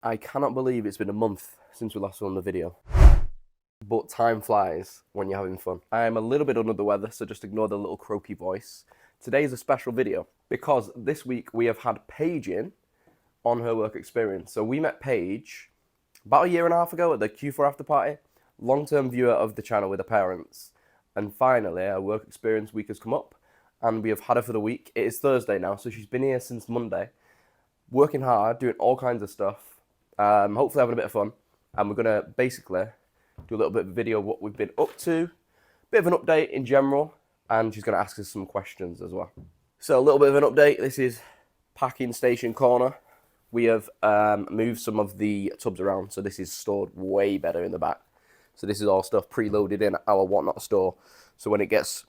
I cannot believe it's been a month since we last filmed a video. But time flies when you're having fun. I am a little bit under the weather, so just ignore the little croaky voice. Today is a special video because this week we have had Paige in on her work experience. So we met Paige about a year and a half ago at the Q4 after party. Long-term viewer of the channel with her parents. And finally, her work experience week has come up and we have had her for the week. It is Thursday now, so she's been here since Monday. Working hard, doing all kinds of stuff. Hopefully having a bit of fun. And we're going to basically do a little bit of a video of what we've been up to. Bit of an update in general. And she's going to ask us some questions as well. So a little bit of an update. This is packing station corner. We have moved some of the tubs around. So this is stored way better in the back. So this is all stuff preloaded in our whatnot store. So when it gets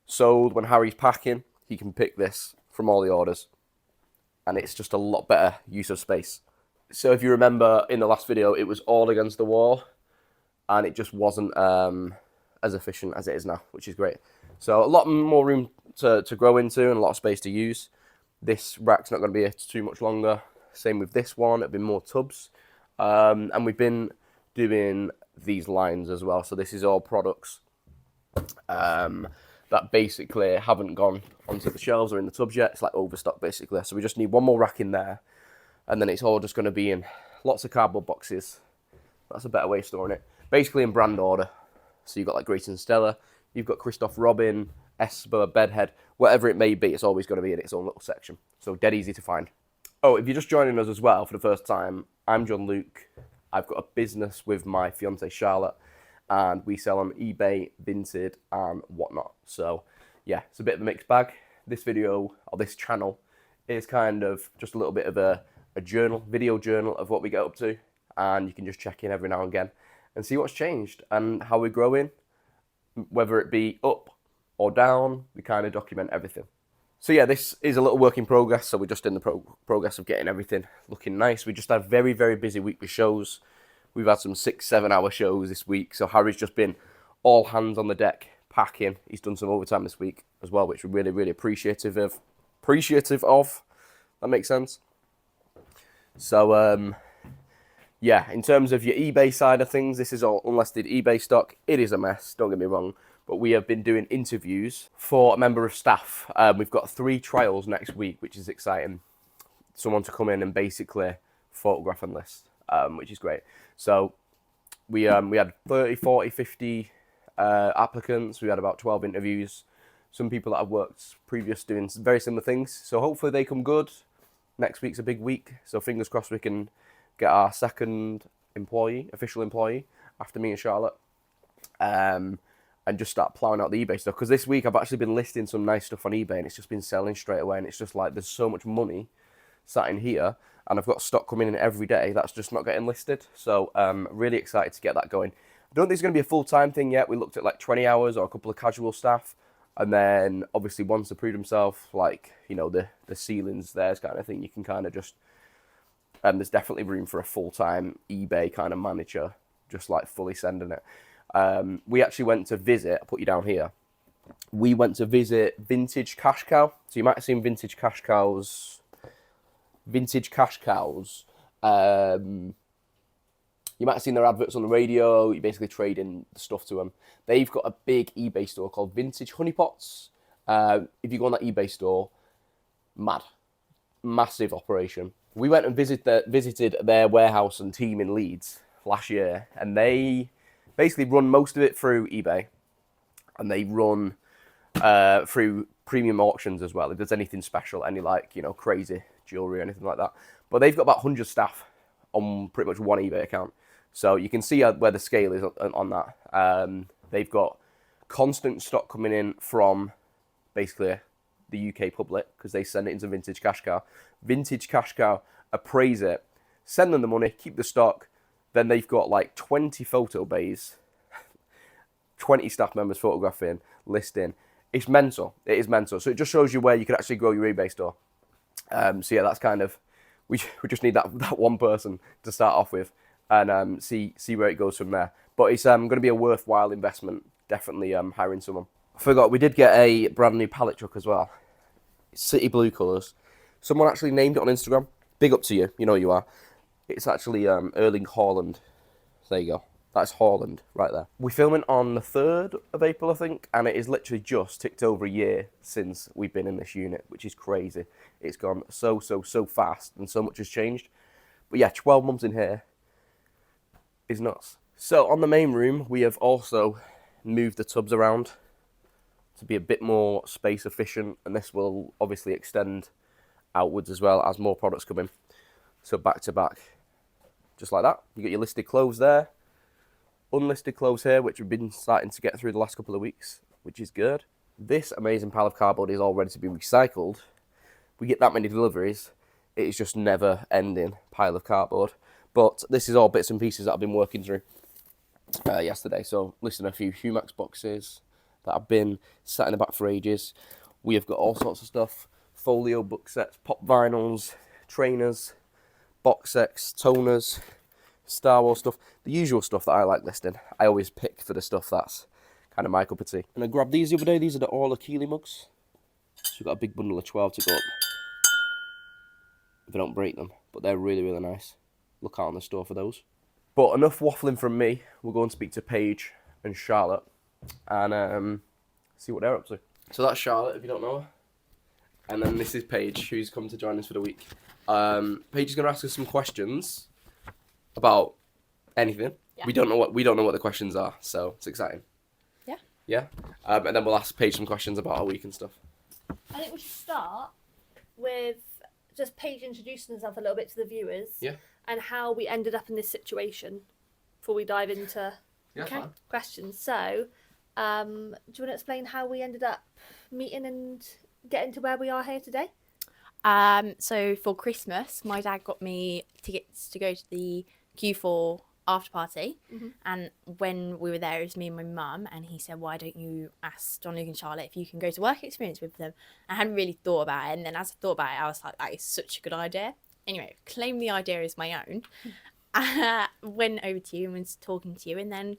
sold, when Harry's packing, he can pick this from all the orders. And it's just a lot better use of space. So if you remember in the last video, it was all against the wall and it just wasn't as efficient as it is now, which is great. So a lot more room to grow into and a lot of space to use. This rack's not going to be here too much longer. Same with this one, it'll be more tubs. And we've been doing these lines as well. So this is all products that basically haven't gone onto the shelves or in the tubs yet. It's like overstock basically. So we just need one more rack in there. And then it's all just going to be in lots of cardboard boxes. That's a better way of storing it. Basically in brand order. So you've got like Grace and Stella, you've got Christoph Robin, Esper, Bedhead, whatever it may be, it's always going to be in its own little section. So dead easy to find. Oh, if you're just joining us as well for the first time, I'm Jon-Luc. I've got a business with my fiancée Charlotte, and we sell on eBay, Vinted, and whatnot. So yeah, it's a bit of a mixed bag. This video, or this channel, is kind of just a little bit of a video journal of what we get up to, and you can just check in every now and again and see what's changed and how we're growing, whether it be up or down. We kind of document everything. So yeah, this is a little work in progress, so we're just in the progress of getting everything looking nice. We just had a very, very busy week with shows. We've had some 6-7 hour shows this week, so Harry's just been all hands on the deck packing. He's done some overtime this week as well, which we're really, really appreciative of. That makes sense. So yeah, in terms of your eBay side of things, this is all unlisted eBay stock. It is a mess, don't get me wrong, but we have been doing interviews for a member of staff. We've got 3 trials next week, which is exciting. Someone to come in and basically photograph and list, which is great. So we had 30, 40, 50 applicants. We had about 12 interviews. Some people that have worked previous doing very similar things. So hopefully they come good. Next week's a big week, so fingers crossed we can get our second official employee, after me and Charlotte, and just start ploughing out the eBay stuff. Because this week I've actually been listing some nice stuff on eBay, and it's just been selling straight away, and it's just like there's so much money sat in here, and I've got stock coming in every day that's just not getting listed. So really excited to get that going. I don't think it's going to be a full-time thing yet. We looked at like 20 hours or a couple of casual staff. And then, obviously, once they prove themselves, like, you know, the ceiling's theirs kind of thing, you can kind of just... there's definitely room for a full-time eBay kind of manager, just, like, fully sending it. We actually went to visit... I'll put you down here. We went to visit Vintage Cash Cow. So you might have seen Vintage Cash Cows... you might have seen their adverts on the radio. You basically trade in the stuff to them. They've got a big eBay store called Vintage Honeypots. If you go on that eBay store, massive operation. We went and visited their warehouse and team in Leeds last year, and they basically run most of it through eBay, and they run through premium auctions as well. If there's anything special, any like, you know, crazy jewelry or anything like that. But they've got about 100 staff on pretty much one eBay account. So you can see where the scale is on that. They've got constant stock coming in from basically the UK public because they send it into Vintage Cash Cow. Vintage Cash Cow appraise it, send them the money, keep the stock. Then they've got like 20 photo bays, 20 staff members photographing, listing. It's mental. It is mental. So it just shows you where you can actually grow your eBay store. So yeah, that's kind of... We just need that one person to start off with and see where it goes from there. But it's going to be a worthwhile investment. Definitely hiring someone. I forgot, we did get a brand new pallet truck as well. It's city blue colours. Someone actually named it on Instagram. Big up to you. You know you are. It's actually Erling Haaland. There you go. That's Haaland right there. We're filming on the 3rd of April, I think, and it is literally just ticked over a year since we've been in this unit, which is crazy. It's gone so fast, and so much has changed. But yeah, 12 months in here is nuts. So on the main room, we have also moved the tubs around to be a bit more space efficient, and this will obviously extend outwards as well as more products come in. So back to back, just like that. You got your listed clothes there, unlisted clothes here, which we've been starting to get through the last couple of weeks, which is good. This amazing pile of cardboard is all ready to be recycled. We get that many deliveries, it is just never ending pile of cardboard. But this is all bits and pieces that I've been working through yesterday. So listing a few Humax boxes that have been sat in the back for ages. We have got all sorts of stuff, folio book sets, pop vinyls, trainers, box sets, toners, Star Wars stuff, the usual stuff that I like listing. I always pick for the stuff that's kind of my cup of tea. And I grabbed these the other day. These are the all Keely mugs. So we've got a big bundle of 12 to go up if I don't break them. But they're really nice. Look out on the store for those. But enough waffling from me. We'll go and speak to Paige and Charlotte and see what they're up to. So that's Charlotte, if you don't know her. And then this is Paige, who's come to join us for the week. Paige is going to ask us some questions about anything. Yeah. We don't know what the questions are, so it's exciting. Yeah. Yeah. And then we'll ask Paige some questions about our week and stuff. I think we should start with just Paige introducing herself a little bit to the viewers. Yeah. And how we ended up in this situation before we dive into Fine. questions. So, do you want to explain how we ended up meeting and getting to where we are here today? So for Christmas, my dad got me tickets to go to the Q4 after party. Mm-hmm. And when we were there, it was me and my mum, and he said, why don't you ask Jon-Luc and Charlotte if you can go to work experience with them? I hadn't really thought about it, and then as I thought about it, I was like, that is such a good idea. Anyway, claim the idea as my own. Went over to you and was talking to you, and then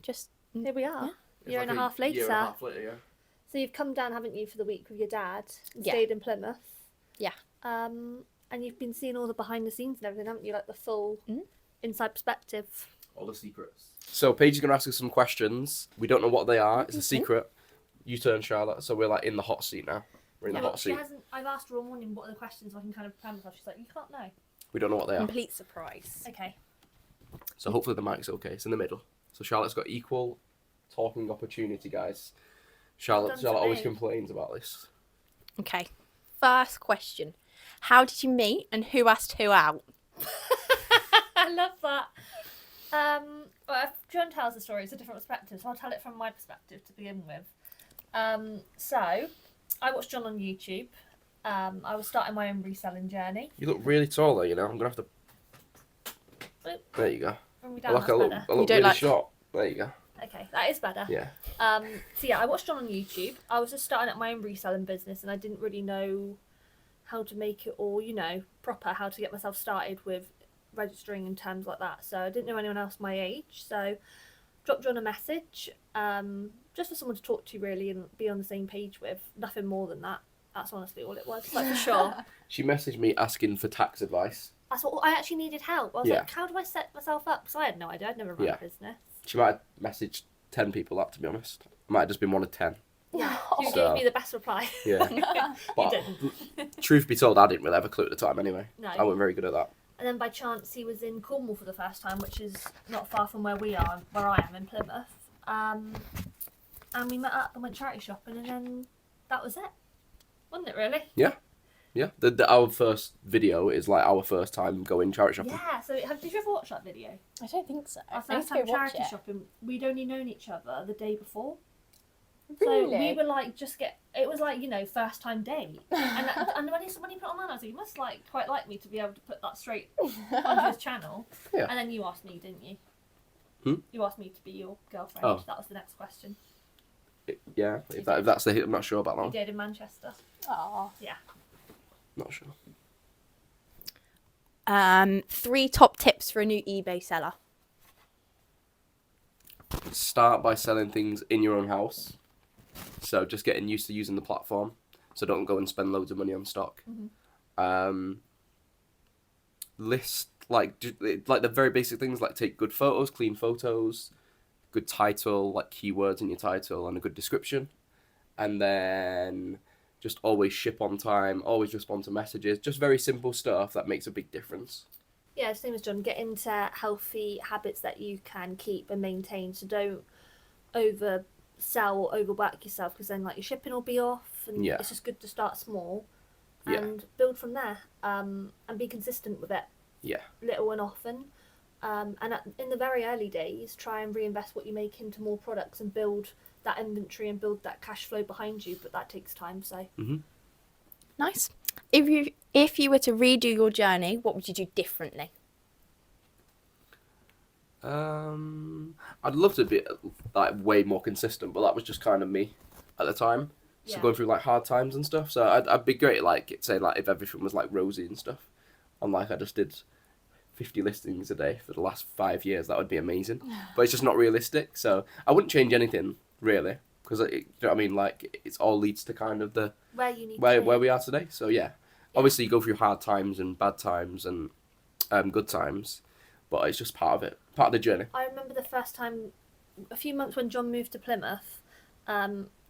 just Here we are. Yeah. Year and a half later. Yeah. So you've come down, haven't you, for the week with your dad and Yeah. stayed in Plymouth. Yeah. And you've been seeing all the behind the scenes and everything, haven't you? Like the full inside perspective. All the secrets. So Paige is going to ask us some questions. We don't know what they are. It's a secret. You turn, Charlotte. So we're like in the hot seat now. We're in the hot seat. I've asked her all morning what are the questions so I can kind of prepare myself. She's like, you can't know. We don't know what they are. complete surprise. Okay. So hopefully the mic's okay. It's in the middle. So Charlotte's got equal talking opportunity, guys. Charlotte always complains about this. Okay. First question. How did you meet and who asked who out? I love that. Well, if John tells the story, it's a different perspective, so I'll tell it from my perspective to begin with. So, I watched John on YouTube. I was starting my own reselling journey. You look really tall there, you know. I'm going to have to... There you go. Bring me down, I that's look better. really short. There you go. Okay, that is better. Yeah. So yeah, I watched John on YouTube. I was just starting up my own reselling business and I didn't really know how to make it all, proper, how to get myself started with registering and terms like that. So I didn't know anyone else my age. So dropped John a message, just for someone to talk to really and be on the same page with. Nothing more than that. That's honestly all it was, like for sure. She messaged me asking for tax advice. I thought I actually needed help. I was like, how do I set myself up? Because I had no idea. I'd never run a business. She might have messaged 10 people that, to be honest. Might have just been one of 10. Yeah, you gave me the best reply. Yeah. You didn't. Truth be told, I didn't really have a clue at the time anyway. No. I wasn't very good at that. And then by chance he was in Cornwall for the first time, which is not far from where I am in Plymouth. And we met up and went charity shopping, and then that was it. Wasn't it really? Yeah. Yeah. Our first video is like our first time going charity shopping. Yeah, so did you ever watch that video? I don't think so. Our first time charity shopping, we'd only known each other the day before. Really? So we were like, it was like, first time date. And when he put it online, I was like, you must quite like me to be able to put that straight onto his channel. Yeah. And then you asked me, didn't you? You asked me to be your girlfriend. Oh. That was the next question. Yeah, if that's the hit, I'm not sure about that You one. did in Manchester. Oh. Yeah. Not sure. 3 top tips for a new eBay seller. Start by selling things in your own house. So just getting used to using the platform. So don't go and spend loads of money on stock. Mm-hmm. List like the very basic things, like take good photos, clean photos, good title, like keywords in your title, and a good description, and then just always ship on time, always respond to messages. Just very simple stuff that makes a big difference. Yeah, same as John. Get into healthy habits that you can keep and maintain. So don't oversell or overwork yourself, because then like your shipping will be off, and Yeah. it's just good to start small Yeah. and build from there. And be consistent with it, Yeah. little and often. In the very early days, try and reinvest what you make into more products and build that inventory and build that cash flow behind you. But that takes time. So Nice. If you were to redo your journey, what would you do differently? I'd love to be like way more consistent, but that was just kind of me at the time. So Yeah. going through like hard times and stuff. So I'd be great like say like if everything was like rosy and stuff, and like I just did 50 listings a day for the last 5 years. That would be amazing. But it's just not realistic. So I wouldn't change anything really, because you know what I mean. Like it's all leads to kind of the where you need where to be. we are today. So yeah, obviously you go through hard times and bad times and good times, but it's just part of it, part of the journey. I remember the first time, a few months when John moved to Plymouth,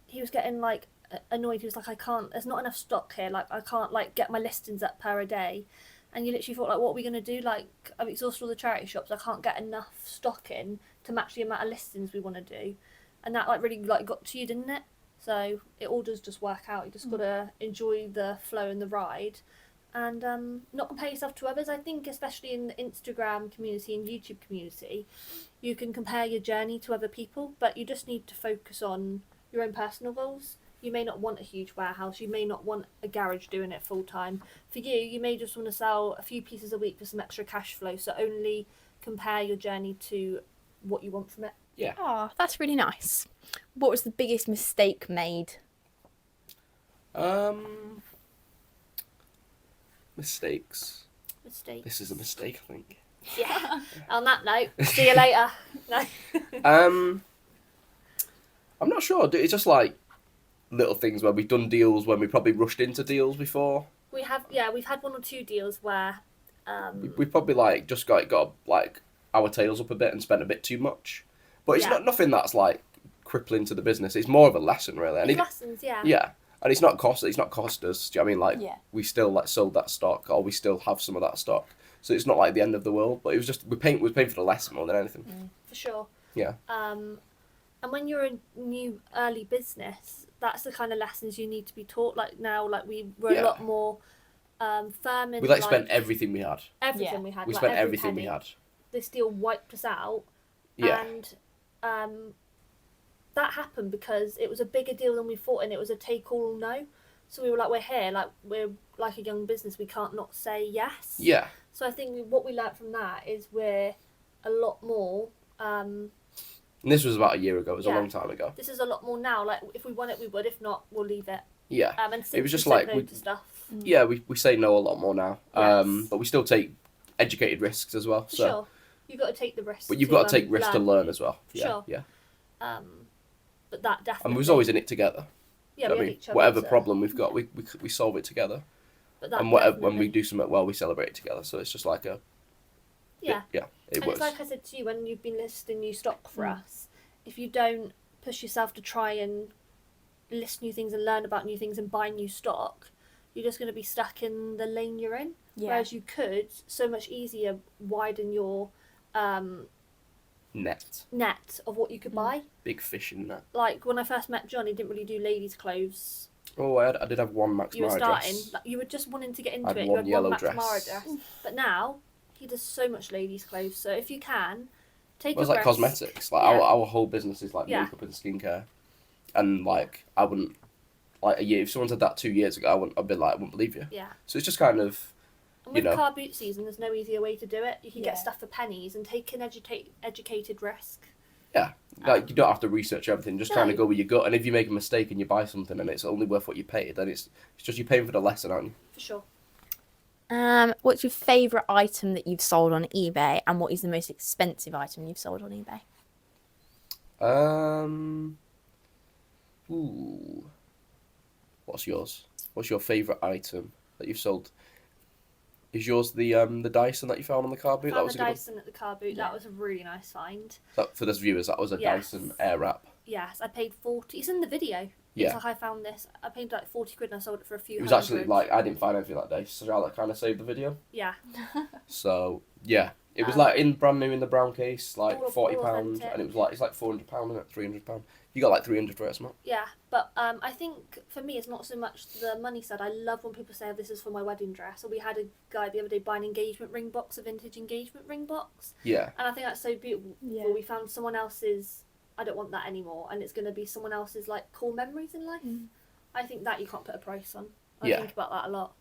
he was getting like annoyed. He was like, there's not enough stock here. Like I can't like get my listings up per a day. And you literally thought like, what are we going to do? Like I've exhausted all the charity shops. I can't get enough stock in to match the amount of listings we want to do. And that like really like got to you, didn't it? So it all does just work out. You just got to enjoy the flow and the ride, and not compare yourself to others. I think especially in the Instagram community and YouTube community, you can compare your journey to other people, but you just need to focus on your own personal goals. You may not want a huge warehouse. You may not want a garage doing it full time. For you, you may just want to sell a few pieces a week for some extra cash flow. So only compare your journey to what you want from it. Yeah. Oh, that's really nice. What was the biggest mistake made? Mistakes. Mistake. This is a mistake, I think. Yeah. On that note, see you later. No. I'm not sure. It's just like little things where we've done deals when we probably rushed into deals before. We've had one or two deals where We probably like just got like our tails up a bit and spent a bit too much. But it's Yeah. not nothing that's like crippling to the business. It's more of a lesson, really. And lessons, yeah. yeah, and it's not cost us. Do you know what I mean? Like Yeah. we still like sold that stock, or we still have some of that stock. So it's not like the end of the world. But it was just we paying for the lesson more than anything. For sure. Yeah. And when you're a new early business, that's the kind of lessons you need to be taught. Like now, like we were a lot more firm in We like spent everything we had. everything Yeah. we had. We like, spent every everything we penny. had. This deal wiped us out. Yeah. And that happened because it was a bigger deal than we thought, and it was a take all or no. So we were like, we're like a young business, we can't not say yes. Yeah. So I think what we learnt from that is we're a lot more. And this was about a year ago. It was a Yeah. long time ago. This is a lot more now. Like if we want it, we would. If not, we'll leave it. Yeah. And It was since just we said like no we- to stuff. Yeah, we say no a lot more now. Yes. But we still take educated risks as well. For So. sure, you've got to take the risk. But you've got to take risks to learn as well. Yeah. Sure. Yeah. But that definitely. And we was always in it together. Yeah, I we had mean, each other, whatever so- problem we've got, we solve it together. But that And whatever, when we definitely- do something well, we celebrate it together. So it's just like a Yeah. it And works. it's like I said to you when you've been listing new stock for us, if you don't push yourself to try and list new things and learn about new things and buy new stock, you're just going to be stuck in the lane you're in. Yeah. Whereas you could so much easier widen your net of what you could buy. Big fish in that. Like when I first met John, he didn't really do ladies' clothes. Oh, I did have one Max You were Mara starting, dress. like, you were just wanting to get into I had it. one You had yellow one Max dress. Mara dress. But now he does so much ladies' clothes. So if you can, take Well, it's a like risk. cosmetics. Like Yeah. our whole business is like Yeah. makeup and skincare. And like I wouldn't like a year. If someone said that 2 years ago, I'd be like, I wouldn't believe you. Yeah. So it's just kind of And you with know. car boot season, there's no easier way to do it. You can Yeah. get stuff for pennies and take an educated risk. Yeah, like you don't have to research everything. Just kind No. of go with your gut. And if you make a mistake and you buy something and it's only worth what you paid, then it's just you're paying for the lesson, aren't you? For sure. What's your favourite item that you've sold on eBay, and what is the most expensive item you've sold on eBay? Ooh. What's yours? What's your favourite item that you've sold? Is yours the Dyson that you found on the car boot? That Found was the a good one? Dyson at the car boot. Yeah. That was a really nice find. That, for those viewers, that was a Yes. Dyson Airwrap. Yes, I paid 40. It's in the video. Yeah. It's like I found this. I paid like 40 quid and I sold it for a few It was hundred. actually like I didn't find anything that day, so Charlotte kind of saved the video. Yeah. So yeah, it was like in brand new in the brown case, like All £40, authentic. and it's like £400, isn't it? £300. You got like 300 for it, isn't it? Yeah, but I think for me it's not so much the money side. I love when people say, oh, this is for my wedding dress. Or we had a guy the other day buy an engagement ring box, a vintage engagement ring box. Yeah. And I think that's so beautiful. Yeah. We found someone else's, I don't want that anymore, and it's going to be someone else's like cool memories in life. I think that you can't put a price on. I Yeah. think about that a lot.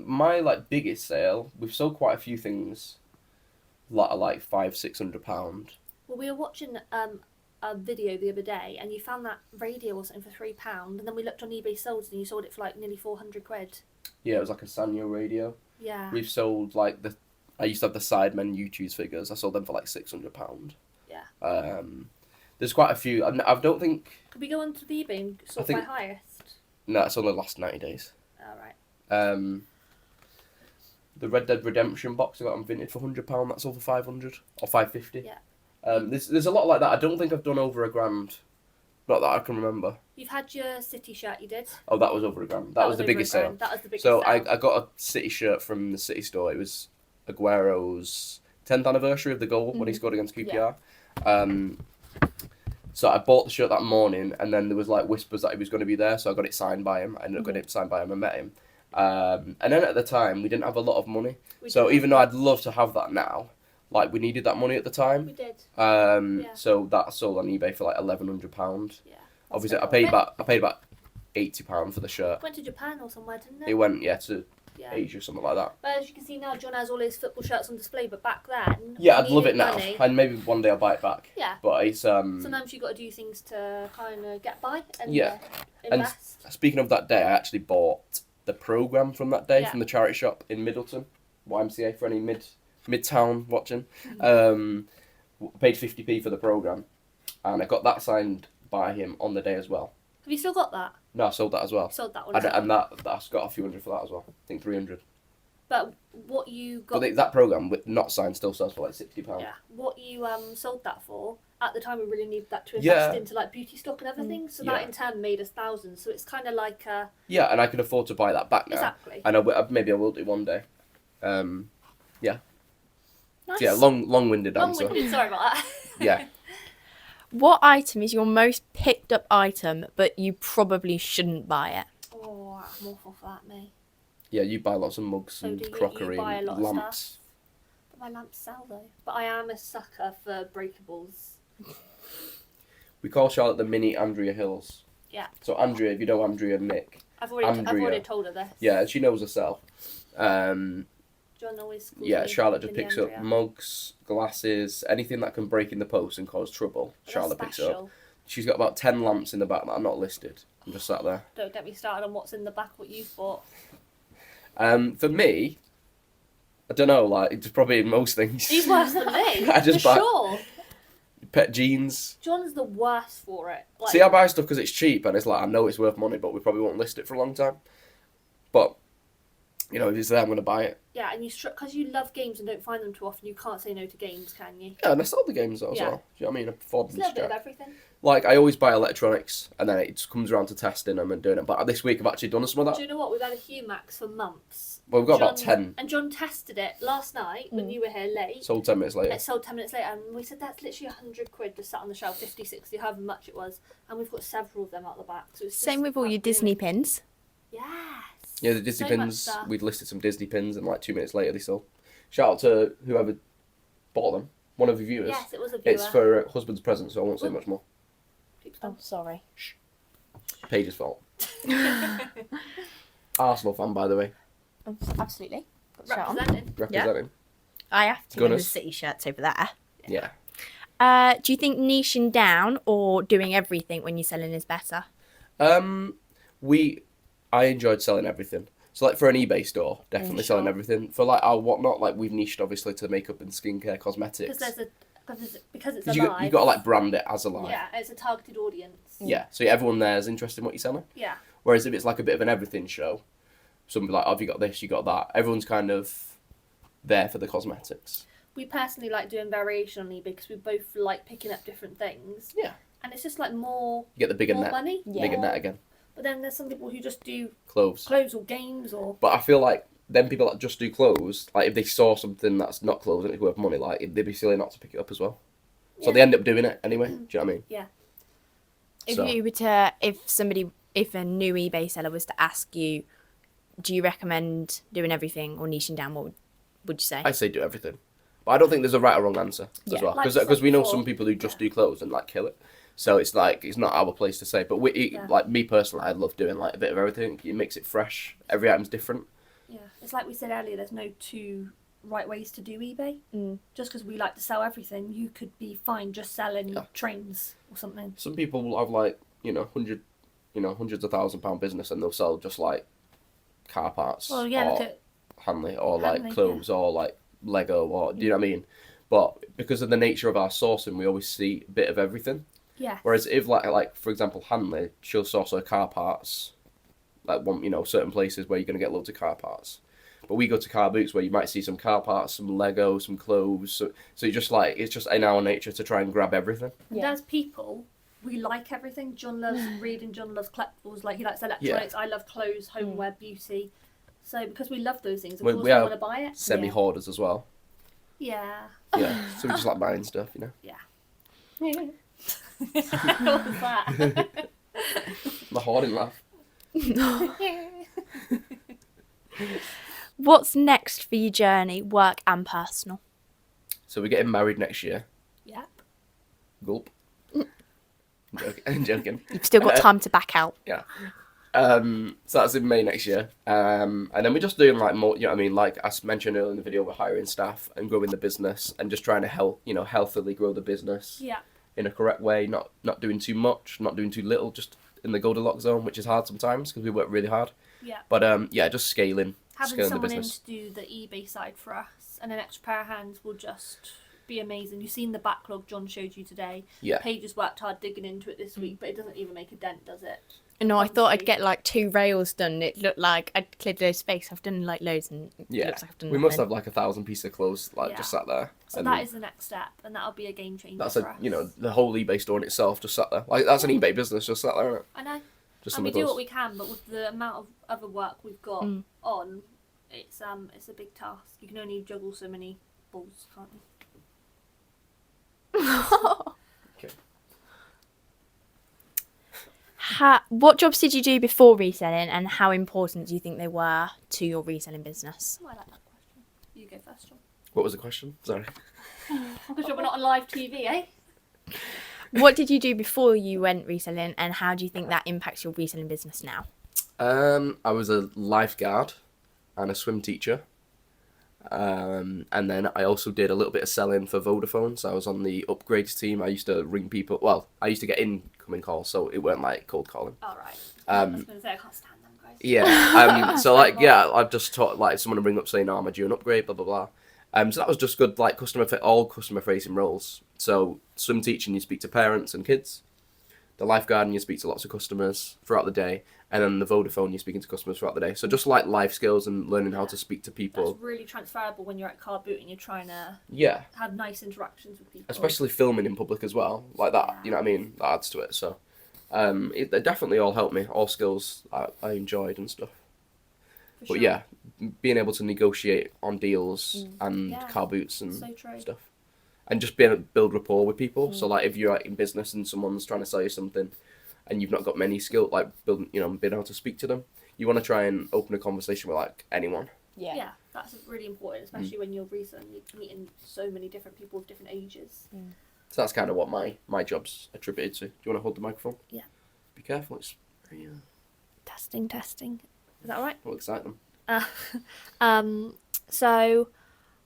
My like biggest sale, we've sold quite a few things that are like £500-600. Well, we were watching a video the other day, and you found that radio or something for £3, and then we looked on eBay sold, and you sold it for like nearly 400 quid. Yeah, it was like a Sanyo radio. Yeah. We've sold like I used to have the Sidemen U2's figures. I sold them for like £600. Yeah. There's quite a few. I don't think. Could we go onto the eBay and sort think- by highest? No, it's only the last 90 days. All right. The Red Dead Redemption box I got on Vinted for £100. That's over 500 or 550. Yeah. There's a lot like that. I don't think I've done over £1,000. Not that I can remember. You've had your City shirt you did. Oh, that was over £1,000. That was the over biggest £1,000. sale. That was the biggest So sale. I got a City shirt from the City store. It was Aguero's 10th anniversary of the goal when he scored against QPR. So I bought the shirt that morning, and then there was like whispers that he was going to be there, so I got it signed by him. I ended up getting it signed by him and met him. And then at the time, we didn't have a lot of money. So even though I'd love to have that now, like we needed that money at the We time. did. So that sold on eBay for like £1,100. Yeah. Obviously, I That's paid about about £80 for the shirt. Went to Japan or somewhere, didn't it? It went to Yeah. Asia, something like that. But as you can see now, John has all his football shirts on display. But back then, Yeah, when I'd you love it needed now, money- and maybe one day I'll buy it back. Yeah. But it's Sometimes you got to do things to kind of get by and Yeah. invest. Speaking of that day, I actually bought the program from that day Yeah. from the charity shop in Middleton, YMCA for any midtown watching. Paid 50p for the program, and I got that signed by him on the day as well. Have you still got that? No, I sold that as well. Sold that one. And, as well. and that's got a few hundred for that as well. I think 300. But what you got? But that program with not signed still sells for like £60. Yeah. What you sold that for? At the time, we really needed that to invest Yeah. into like beauty stock and everything. So Yeah. that in turn made us thousands. So it's kind of like Yeah, and I can afford to buy that back now. exactly. And maybe I will do one day. Yeah. Nice. So yeah, long-winded answer. Long-winded. Sorry about that. Yeah. What item is your most picked up item, but you probably shouldn't buy it? Oh, I'm awful for that, me. Yeah, you buy lots of mugs So and do you. You crockery buy a and lot of lamps. stuff. But my lamps sell though. But I am a sucker for breakables. We call Charlotte the mini Andrea Hills. Yeah. So Andrea, if you know Andrea Nick, I've already Andrea. told her this. yeah, she knows herself. John always calls Yeah, me Charlotte just Mini picks Andrea. up mugs, glasses, anything that can break in the post and cause trouble. They're Charlotte picks up. special. She's got about 10 lamps in the back that are not listed. I'm just sat there. Don't get me started on what's in the back, what you've bought. For me, I don't know, like, it's probably most things. He's worse than me. I just for buy- sure. Pet jeans. John's the worst for it. Like, See, I buy stuff because it's cheap and it's like, I know it's worth money, but we probably won't list it for a long time. But, you know, if it's there, I'm going to buy it. yeah, and because you love games and don't find them too often, you can't say no to games, can you? Yeah, and I sell the games though as Yeah. well. Do you know what I mean? I afford It's them a to little bit of Jack. everything. Like, I always buy electronics and then it just comes around to testing them and doing it. But this week I've actually done some of Do that. you know what? We've had a Humax for months. Well, we've got about John- 10. And John tested it last night when you were here late. Sold 10 minutes later. It sold 10 minutes later, and we said that's literally 100 quid just sat on the shelf, 50, 60, however much it was. And we've got several of them out the back. So it's Same just with all your absolutely- Disney pins. Yes. Yeah, the Disney So much pins, stuff. we'd listed some Disney pins and like 2 minutes later they sold. Shout out to whoever bought them. One of the viewers. Yes, it was a viewer. It's for a husband's present, so I won't say much more. Keep Oh, sorry. Paige's fault. Arsenal fan, by the way. Absolutely. Got the shirt on. Representing. Representing. I have to with the Gunners. City shirts over there. Yeah. Do you think niching down or doing everything when you're selling is better? I enjoyed selling everything. So like for an eBay store, definitely selling sure. everything. For like our whatnot, like we've niched obviously to makeup and skincare, cosmetics. Because it's You alive. got to like brand it as a line. Yeah, it's a targeted audience. Yeah. So everyone there is interested in what you're selling. Yeah. Whereas if it's like a bit of an everything show, Somebody like, oh, have you got this? You got that? Everyone's kind of there for the cosmetics. We personally like doing variation on eBay because we both like picking up different things. Yeah. And it's just like more. You get the bigger more net. money. Bigger net again. But then there's some people who just do Clothes or games or. But I feel like them people that just do clothes, like if they saw something that's not clothes and it's worth money, like they'd be silly not to pick it up as well. So Yeah. they end up doing it anyway. Do you know what I mean? Yeah. If So- you were to, if a new eBay seller was to ask you, do you recommend doing everything or niching down? What would you say? I say do everything. But I don't think there's a right or wrong answer as Yeah, well. like we Because said we know before. some people who just do clothes and like kill it. So it's like, it's not our place to say. But like me personally, I love doing like a bit of everything. It makes it fresh. Every item's different. Yeah. It's like we said earlier, there's no two right ways to do eBay. Mm. Just because we like to sell everything, you could be fine just selling trains or something. Some people will have like, hundreds of £1,000 business and they'll sell just like car parts. Well, yeah, or look at Hanley or like Hanley, clothes or like Lego or do you know what I mean? But because of the nature of our sourcing, we always see a bit of everything. yeah. Whereas if like for example Hanley, she'll source her car parts, like certain places where you're gonna get loads of car parts. But we go to car boots where you might see some car parts, some Lego, some clothes. So you just like it's just in our nature to try and grab everything. And as people, we like everything. John loves reading. John loves collectibles. Like he likes electronics. I love clothes, homeware, beauty. So because we love those things, of course we want to buy it. Semi hoarders as well. Yeah. Yeah. So we just like buying stuff, Yeah. What was that? The hoarding laugh. What's next for your journey, work and personal? So we're getting married next year. Yep. Gulp. I'm joking. You've still got time to back out. Yeah. So that's in May next year. And then we're just doing like more, you know what I mean? Like I mentioned earlier in the video, we're hiring staff and growing the business and just trying to healthily grow the business Yeah. in a correct way, not doing too much, not doing too little, just in the Goldilocks zone, which is hard sometimes because we work really hard. Yeah. But yeah, just scaling Having the someone in business. to do the eBay side for us and an extra pair of hands will just be amazing. You've seen the backlog John showed you today. Yeah. Paige has worked hard digging into it this week, but it doesn't even make a dent, does it? No, I thought I'd Honestly. get like 2 rails done. It looked like I'd cleared loads of space. I've done like loads and it Yeah, looks like I've done we must nothing. have like 1,000 pieces of clothes like Yeah. just sat there. So And that is the next step, and that'll be a game changer that's for us. the whole eBay store in itself just sat there. Like that's an eBay business just sat there, isn't it? I know. Just And some we of do those. what we can, but with the amount of other work we've got on, it's a big task. You can only juggle so many balls, can't you? Okay. What jobs did you do before reselling, and how important do you think they were to your reselling business? Oh, I like that question. You go first, John. What was the question? Sorry. Because we're not on live TV, eh? What did you do before you went reselling, and how do you think that impacts your reselling business now? I was a lifeguard and a swim teacher. And then I also did a little bit of selling for Vodafone. So I was on the upgrades team. I used to ring people. Well, I used to get incoming calls, so it weren't like cold calling. All right. I was going to say, I can't stand them guys. Yeah. So like, yeah, I've just taught like someone to ring up saying, "Oh, I'm due an upgrade," blah blah blah. So that was just good, like all customer facing roles. So swim teaching, you speak to parents and kids. The lifeguarding, you speak to lots of customers throughout the day, and then the Vodafone, you're speaking to customers throughout the day. So just like life skills and learning how to speak to people. That's really transferable when you're at car boot and you're trying to Yeah, have nice interactions with people. especially filming in public as well, like that. You know what I mean? That adds to it. So, they definitely all helped me. All skills I enjoyed and stuff. For But sure. yeah, being able to negotiate on deals and Yeah, car boots and so true. stuff, and just being able to build rapport with people. So like if you're like, in business and someone's trying to sell you something, and you've not got many skill, like building, being able to speak to them, you want to try and open a conversation with like anyone. Yeah, that's really important, especially when you're recently meeting so many different people of different ages. So that's kind of what my job's attributed to. Do you want to hold the microphone? Yeah. Be careful. It's very Testing. Is that all right? will excite them. So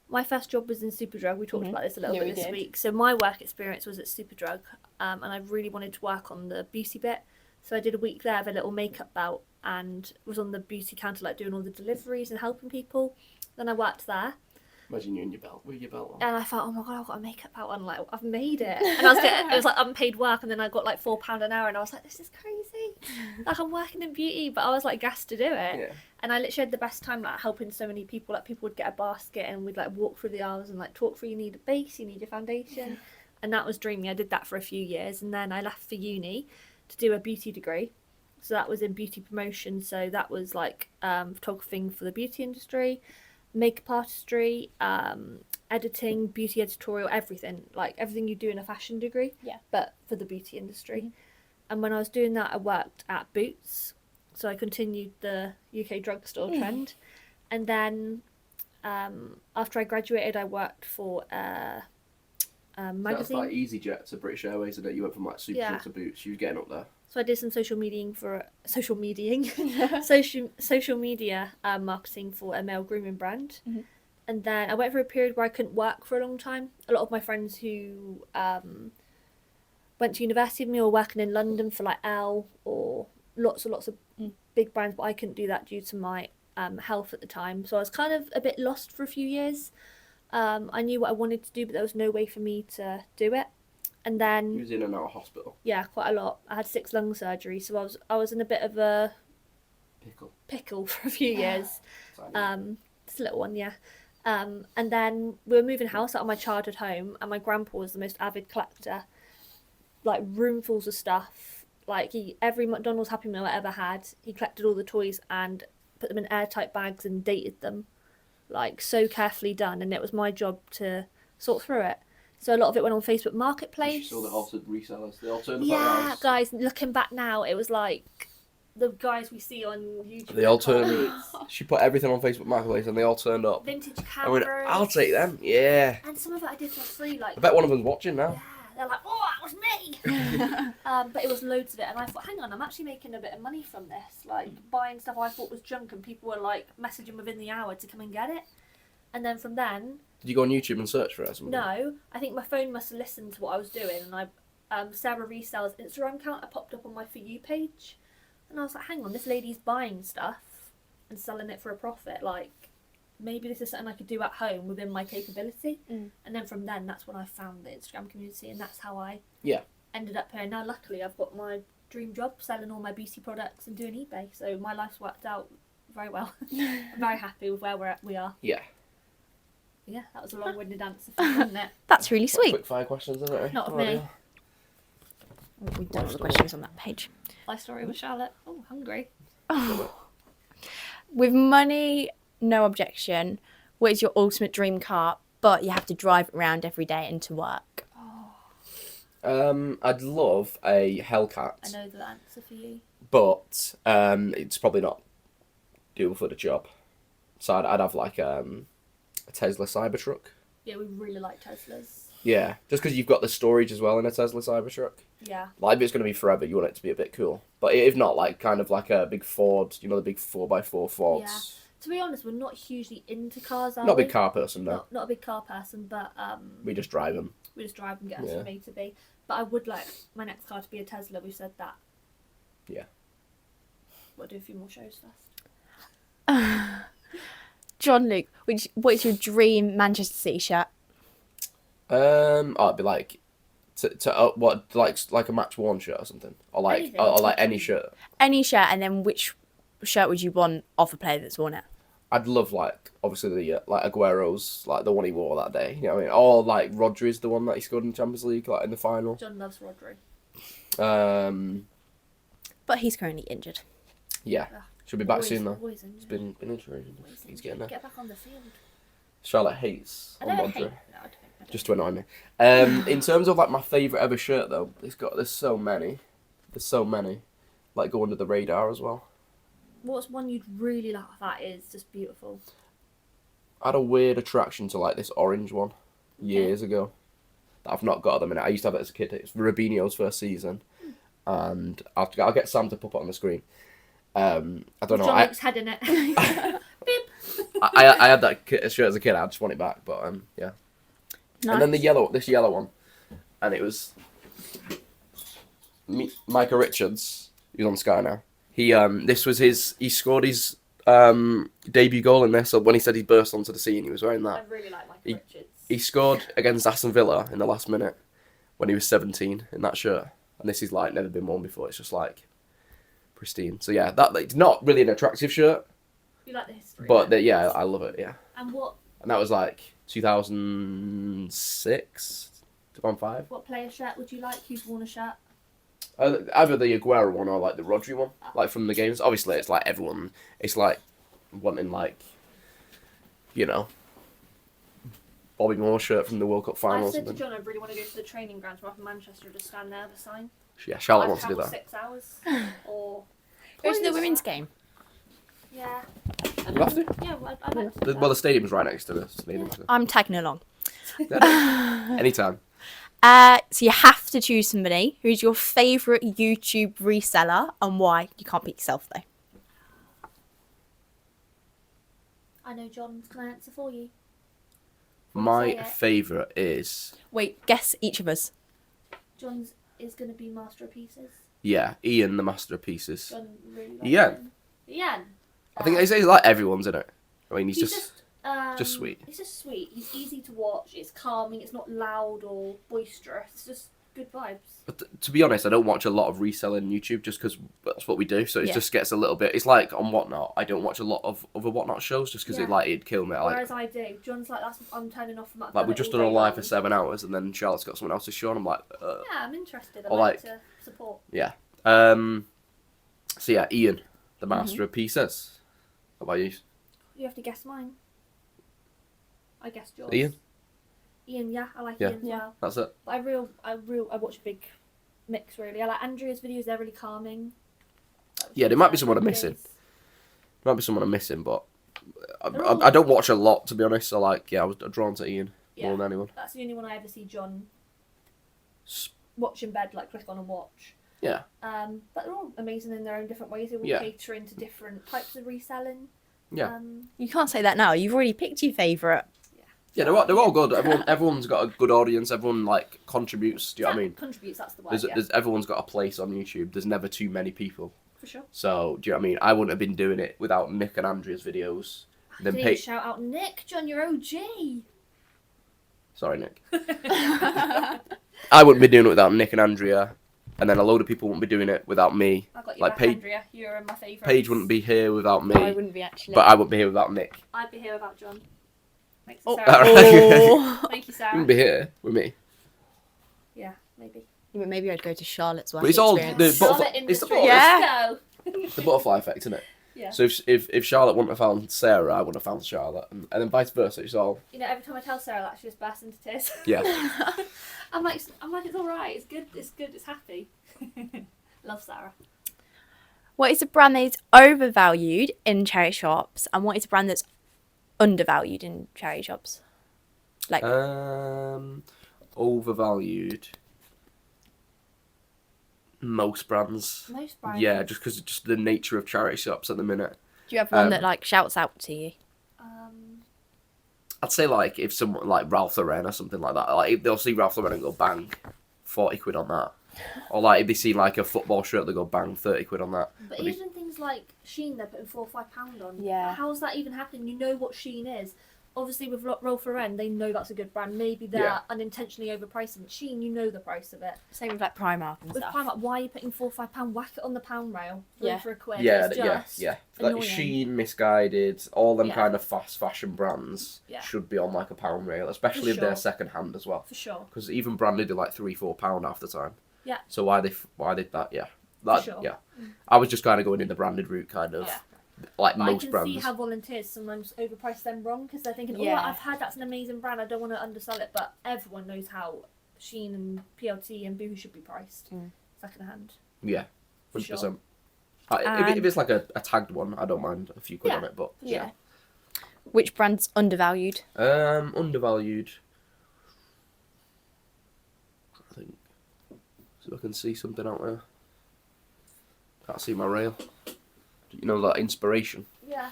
my first job was in Superdrug. We talked about this a little Yeah, bit we this did. week. So my work experience was at Superdrug, and I really wanted to work on the beauty bit. So I did a week there of a little makeup bout and was on the beauty counter, like doing all the deliveries and helping people. Then I worked there. Imagine you in your belt with your belt on. And I thought, oh my god, I've got a makeup belt on, like I've made it. And I was getting, it was like unpaid work, and then I got like £4 an hour, and I was like, this is crazy. Like I'm working in beauty, but I was like gassed to do it. Yeah. And I literally had the best time, like helping so many people. Like people would get a basket, and we'd like walk through the aisles and like talk through. You need a base, you need your foundation, and that was dreamy. I did that for a few years, and then I left for uni to do a beauty degree. So that was in beauty promotion. So that was like photographing for the beauty industry, makeup artistry, editing, beauty editorial, everything. Like everything you do in a fashion degree, but for the beauty industry. And when I was doing that, I worked at Boots. So I continued the UK drugstore trend. And then after I graduated, I worked for a magazine. That's like EasyJet to British Airways, and then you went from like Super to Boots. You were getting up there. So I did some social media marketing for a male grooming brand. And then I went through a period where I couldn't work for a long time. A lot of my friends who went to university with me were working in London for like Elle or lots of big brands, but I couldn't do that due to my health at the time. So I was kind of a bit lost for a few years. I knew what I wanted to do, but there was no way for me to do it. And then You was in and out of hospital. Yeah, quite a lot. I had 6 lung surgeries, so I was in a bit of a pickle for a few years. Just a little one, yeah. And then we were moving house out of my childhood home, and my grandpa was the most avid collector. Like roomfuls of stuff. Like every McDonald's Happy Meal I ever had, he collected all the toys and put them in airtight bags and dated them. Like so carefully done, and it was my job to sort through it. So a lot of it went on Facebook Marketplace. You saw the altered resellers. They all turned up. Yeah, guys, looking back now, it was like the guys we see on YouTube. They all turned. She put everything on Facebook Marketplace, and they all turned up. Vintage cameras. I went, I'll take them. Yeah. And some of it I did for free. Like I bet one of them's watching now. Yeah, they're like, oh, that was me. But it was loads of it, and I thought, hang on, I'm actually making a bit of money from this. Like buying stuff I thought was junk, and people were like messaging within the hour to come and get it. And then from then. Did you go on YouTube and search for it or something? No, I think my phone must have listened to what I was doing, and Sarah Resell's Instagram account popped up on my For You page, and I was like, hang on, this lady's buying stuff and selling it for a profit. Like, maybe this is something I could do at home within my capability. And then from then, that's when I found the Instagram community, and that's how I ended up here. Now, luckily, I've got my dream job, selling all my beauty products and doing eBay, so my life's worked out very well. I'm very happy with where we are. Yeah. Yeah, that was a long-winded answer, wasn't it? That's really sweet. Quick fire questions, isn't it? Not of me. We don't have the questions on that page. Life story with Charlotte. Oh, hungry. With money, no objection. What is your ultimate dream car? But you have to drive it around every day into work. I'd love a Hellcat. I know the answer for you. But it's probably not doable for the job. So I'd have like a Tesla Cybertruck. Yeah, we really like Teslas. Yeah, just because you've got the storage as well in a Tesla Cybertruck. Yeah. Like, if it's going to be forever, you want it to be a bit cool. But if not, like, kind of like a big Ford, you know, the big 4x4 Fords. Yeah. To be honest, we're not hugely into cars, are Not a we? big car person, no. Not a big car person, but we just drive them. We just drive and get us from A to B. But I would like my next car to be a Tesla. We've said that. Yeah. We'll do a few more shows first. Jon-Luc, what is your dream Manchester City shirt? It'd be like like a match worn shirt or something, or like Anything. or like any shirt. Any shirt, and then which shirt would you want of a player that's worn it? I'd love like obviously the like Aguero's, like the one he wore that day. You know what I mean? Or like Rodri's, the one that he scored in the Champions League, like in the final. John loves Rodri. But he's currently injured. Yeah. Should be back soon though. Always injured. It's been injured. He's getting there. Get back on the field. Charlotte hates I on don't Rodri. hate. No, I don't. Just to annoy me. In terms of like my favourite ever shirt though, there's so many. Like go under the radar as well. What's one you'd really like that is just beautiful? I had a weird attraction to like this orange one years ago that I've not got at the minute. I used to have it as a kid. It's Rubinho's first season, and I'll get Sam to pop it on the screen. I don't know. Jon-Luc's head in it. Beep. I had that shirt as a kid. I just want it back, but yeah. Nice. And then this yellow one, and it was Micah Richards. He's on Sky now. He scored his debut goal in this. So when he said he burst onto the scene, he was wearing I that. really like Michael Richards. He scored against Aston Villa in the last minute when he was 17 in that shirt. And this is like never been worn before. It's just like pristine. So yeah, it's not really an attractive shirt, You like the history. but yeah, I love it. Yeah, And and that was like 2006, 2005. what player shirt would you like? Who's worn a shirt? Either the Aguero one or like the Rodri one, like from the games. Obviously, it's like everyone. It's like wanting like, you know, Bobby Moore shirt from the World Cup final. I Or said to something. John, I really want to go to the training grounds from up in Manchester and just stand there with a sign. Yeah, Charlotte I've wants to do travelled that. 6 hours. Or Go to the women's game. yeah. You have to. Yeah, well, I'd like to do Well, that. the stadium's right next to the stadium. So. I'm tagging along. Anytime. So you have to choose somebody. Who's your favourite YouTube reseller and why? You can't pick yourself though. I know John's going to answer for you. My Say it. favourite is Wait, guess each of us. John's is going to be Master of Pieces. Ian, the masterpieces. John really likes Ian. him. Ian. I think they say he's like everyone's in it. I mean, he's He's just sweet. He's just sweet. He's easy to watch. It's calming. It's not loud or boisterous. It's just good vibes. But to be honest, I don't watch a lot of reselling YouTube just because that's what we do. So it Yeah. just gets a little bit. It's like on Whatnot. I don't watch a lot of other Whatnot shows just because Yeah. it'd kill me. Like Whereas I do. John's like, I'm turning off from that. we've just done a live for 7 hours and then Charlotte's got someone else's show and I'm like. Yeah, I'm interested. I Or like like- to support. So yeah, Ian, the master of pieces. How about you? You have to guess mine. I guessed yours. Ian? Ian, yeah, I like Yeah. Ian as Yeah. well. That's it. But I watch a big mix really. I like Andrea's videos. They're really calming. Yeah, there might be someone I'm missing. Might be someone I'm missing, but I don't watch a lot to be honest. So like, yeah, I was drawn to Ian Yeah. more than anyone. That's the only one I ever see John watch in bed, like click on and watch. Yeah. But they're all amazing in their own different ways. They all Yeah. cater into different types of reselling. Yeah. You can't say that now. You've already picked your favourite. Yeah, they're all good. Everyone's got a good audience. Everyone like contributes. Do you know what I mean? Contributes, that's the word. Yeah, Everyone's got a place on YouTube. There's never too many people. for sure. So do you know what I mean? I wouldn't have been doing it without Nick and Andrea's videos. I didn't shout out Nick, John, you're OG. Sorry, Nick. I wouldn't be doing it without Nick and Andrea, and then a load of people wouldn't be doing it without me. I got you Like back, Paige- Andrea. You're my favourite. Paige wouldn't be here without me, I wouldn't be actually. but I wouldn't be here without Nick. I'd be here without John. Thanks, Oh. Sarah. Oh. Thank you, You Sarah. wouldn't be here with me. Yeah, maybe. But maybe I'd go to Charlotte's work But it's all experience. the butterfly. Charlotte It's the, Industries, Yeah. let's go. the butterfly effect, isn't it? Yeah. So if Charlotte wouldn't have found Sarah, I wouldn't have found Charlotte, and then vice versa. It's all You know, every time I tell Sarah that, she just bursts into tears. yeah. I'm like, it's all right. It's good. It's happy. Love Sarah. What is a brand that is overvalued in charity shops, and what is a brand that's undervalued in charity shops? Like, Overvalued. Most brands. Most brands. Yeah, just because just the nature of charity shops at the minute. do you have one that like shouts out to you? I'd say like if someone like Ralph Lauren or something like that, like if they'll see Ralph Lauren and go bang, 40 quid on that. Or like if they see like a football shirt, they go bang, 30 quid on that. But But even things like Shein, they're putting £4 or £5 on. Yeah. How's that even happening? You know what Shein is. Obviously, with Ralph Lauren, they know that's a good brand. Maybe they're Yeah. unintentionally overpricing it. Shein, you know the price of it. Same with like Primark and With stuff. Primark, why are you putting £4 or £5? Whack it on the pound rail. Yeah. For a quid. Yeah, It's yeah, just yeah. Like annoying. Shein, Misguided, all them Yeah. kind of fast fashion brands Yeah. should be on like a pound rail, especially if they're sure. second hand as well. For sure. Because even branded are like £3-4 half the time. Yeah. So why did that? Yeah, that sure. yeah. I was just kind of going in the branded route, kind of Yeah. like But most I can brands. see how volunteers sometimes overprice them wrong because they're thinking, Yeah. oh, I've heard that's an amazing brand. I don't want to undersell it. But everyone knows how Shein and PLT and Boohoo should be priced second hand. Yeah, For 100%. sure. If it's like a tagged one, I don't mind a few quid Yeah. on it, but Yeah. Which brand's undervalued? undervalued. I think. So I can see something out there. Can't see my rail. You know that inspiration. Yeah.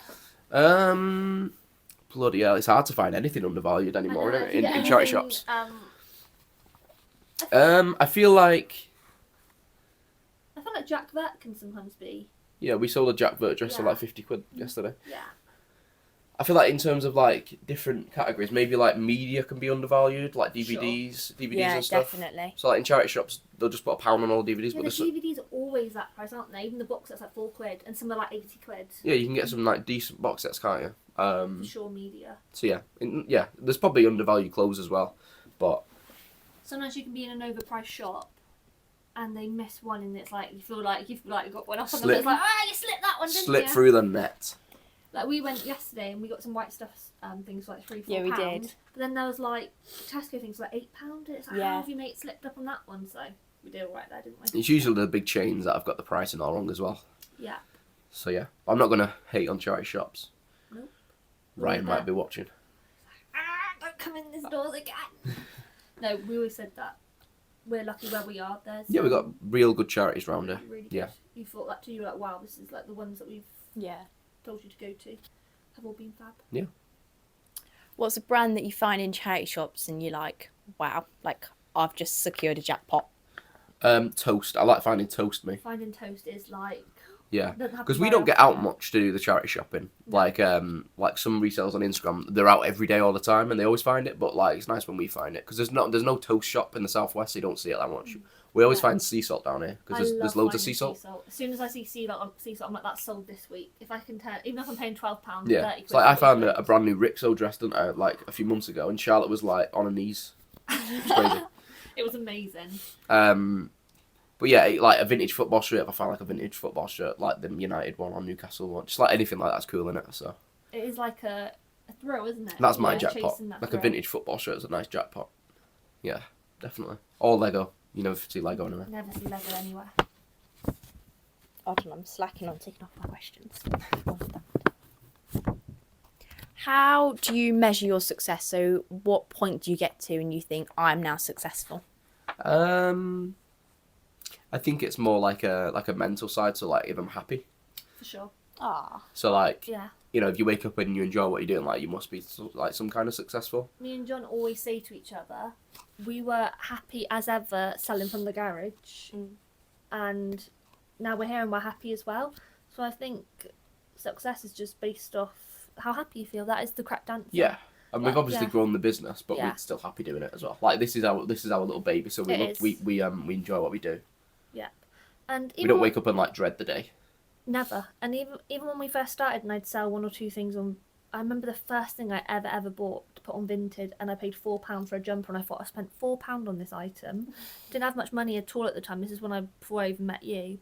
Bloody hell, it's hard to find anything undervalued anymore, I know, isn't it? if you In get charity anything, shops. I I feel like feel like Jack Vert can sometimes be. Yeah, we sold a Jack Vert dress for Yeah. like 50 quid yesterday. Yeah. I feel like in terms of like different categories, maybe like media can be undervalued, like DVDs Yeah, and stuff. definitely. So like in charity shops, they'll just put a pound on all DVDs, Yeah, but the there's DVDs are always that price, aren't they? Even the box set's like 4 quid, and some are like 80 quid. yeah, you can get some like decent box sets, can't you? For sure, media. So yeah, there's probably undervalued clothes as well, but Sometimes you can be in an overpriced shop, and they miss one, and it's like you feel like you've got one off on them. Slip. It's like, you slipped that one, didn't you? slip through the net. Like we went yesterday and we got some white stuff things for like £3-4. Yeah, we did. But then there was like Tesco things for like £8. And it's like, how have you made slipped up on that one? So we did all right there, didn't we? It's usually the big chains that have got the pricing all wrong as well. Yeah. So yeah, I'm not gonna hate on charity shops. Nope. Ryan might be watching. Don't come in this doors again. No, we always said that. We're lucky where we are. There's Yeah, we got real good charities round here. really good. Yeah. You thought that too. You're like, wow, this is like the ones that we've told you to go to. Have all been fab. Yeah. What's a brand that you find in charity shops and you're like, wow, like I've just secured a jackpot? Toast. I like finding Toast me. Finding Toast is like. Yeah, doesn't happen because we very don't get often. out much to do the charity shopping. Like some resellers on Instagram, they're out every day all the time, and they always find it. But like, it's nice when we find it because there's no toast shop in the southwest, so you don't see it that much. We always find sea salt down here because there's loads of sea salt. As soon as I see sea salt, I'm like, that's sold this week. If I can tell, even if I'm paying £12, Yeah, 30 it's like I found a quid. brand new Rixo dress, didn't I, like a few months ago, and Charlotte was like on her knees. It was crazy. It was amazing. But yeah, like a vintage football shirt. If I find like a vintage football shirt, like the United one or Newcastle one, just like anything like that's cool, innit? So It is like a thrill, isn't it? that's my Yeah, jackpot. chasing that Like a thrill. vintage football shirt is a nice jackpot. Yeah, definitely. Or Lego. You never see Lego anywhere. Never see leather anywhere. Hold on, I'm slacking on taking off my questions. How do you measure your success? So what point do you get to and you think, I'm now successful? I think it's more like a mental side. So like if I'm happy. For sure. Ah. So like Yeah. you know, if you wake up and you enjoy what you're doing, like you must be like some kind of successful. Me and John always say to each other, we were happy as ever selling from the garage, and now we're here and we're happy as well. So I think success is just based off how happy you feel. That is the correct answer. Yeah. And we've obviously grown the business, but Yeah. we're still happy doing it as well. Like this is our little baby, so we enjoy what we do. Yeah. And We don't wake up and like dread the day. Never. And even when we first started and I'd sell 1 or 2 things on, I remember the first thing I ever bought to put on Vinted, and I paid £4 for a jumper, and I thought I spent £4 on this item. Didn't have much money at all at the time. This is before I even met you,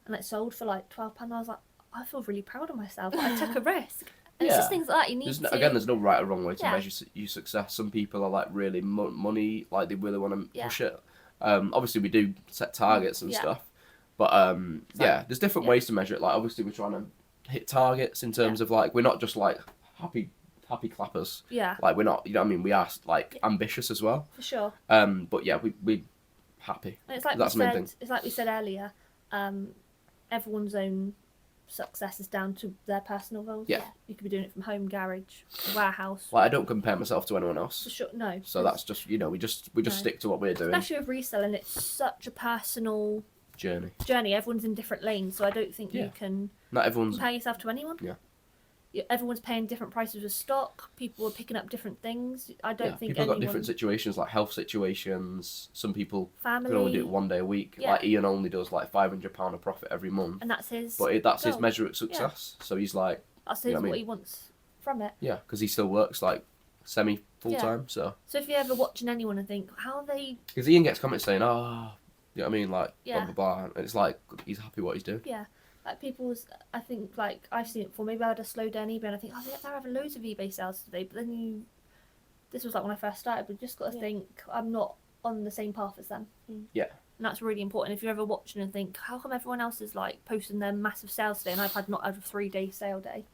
and it sold for like £12. I was like, I feel really proud of myself. I took a risk. And it's just things like that you need to. Again, there's no right or wrong way to measure your success. Some people are like really money, like they really want to push it. Obviously, we do set targets and stuff. But there's different ways to measure it. Like obviously we're trying to hit targets in terms of like we're not just like happy clappers. Yeah. Like we're not, you know what I mean? We are like ambitious as well. For sure. But yeah, we happy. And it's like That's the main thing. It's like we said earlier. Everyone's own success is down to their personal goals. Yeah. You could be doing it from home, garage, warehouse. Like I don't compare myself to anyone else. For sure. No. So that's just we just stick to what we're doing. Especially with reselling, it's such a personal Journey. Everyone's in different lanes, so I don't think you can Not everyone's. compare yourself to anyone. Yeah. Everyone's paying different prices of stock. People are picking up different things. I don't think people anyone... got different situations, like health situations. Some people Family. can only do it 1 day a week. Yeah. Like Ian only does like £500 of profit every month. And that's his. But that's his goal. measure of success. So he's like, That's you know what I what mean? he wants from it. yeah, because he still works like semi full time. So So if you're ever watching anyone and think, how are they? because Ian gets comments saying, oh, you know what I mean, like Yeah. blah blah blah, and it's like he's happy what he's doing. Yeah. Like people's, I think, like I've seen it before. Maybe I had a slow down eBay, and I think, oh, they're having loads of eBay sales today. But then this was like when I first started. But you just got to think, I'm not on the same path as them. Yeah. And that's really important. If you're ever watching and think, how come everyone else is like posting their massive sales today, and I've not had a 3-day sale day?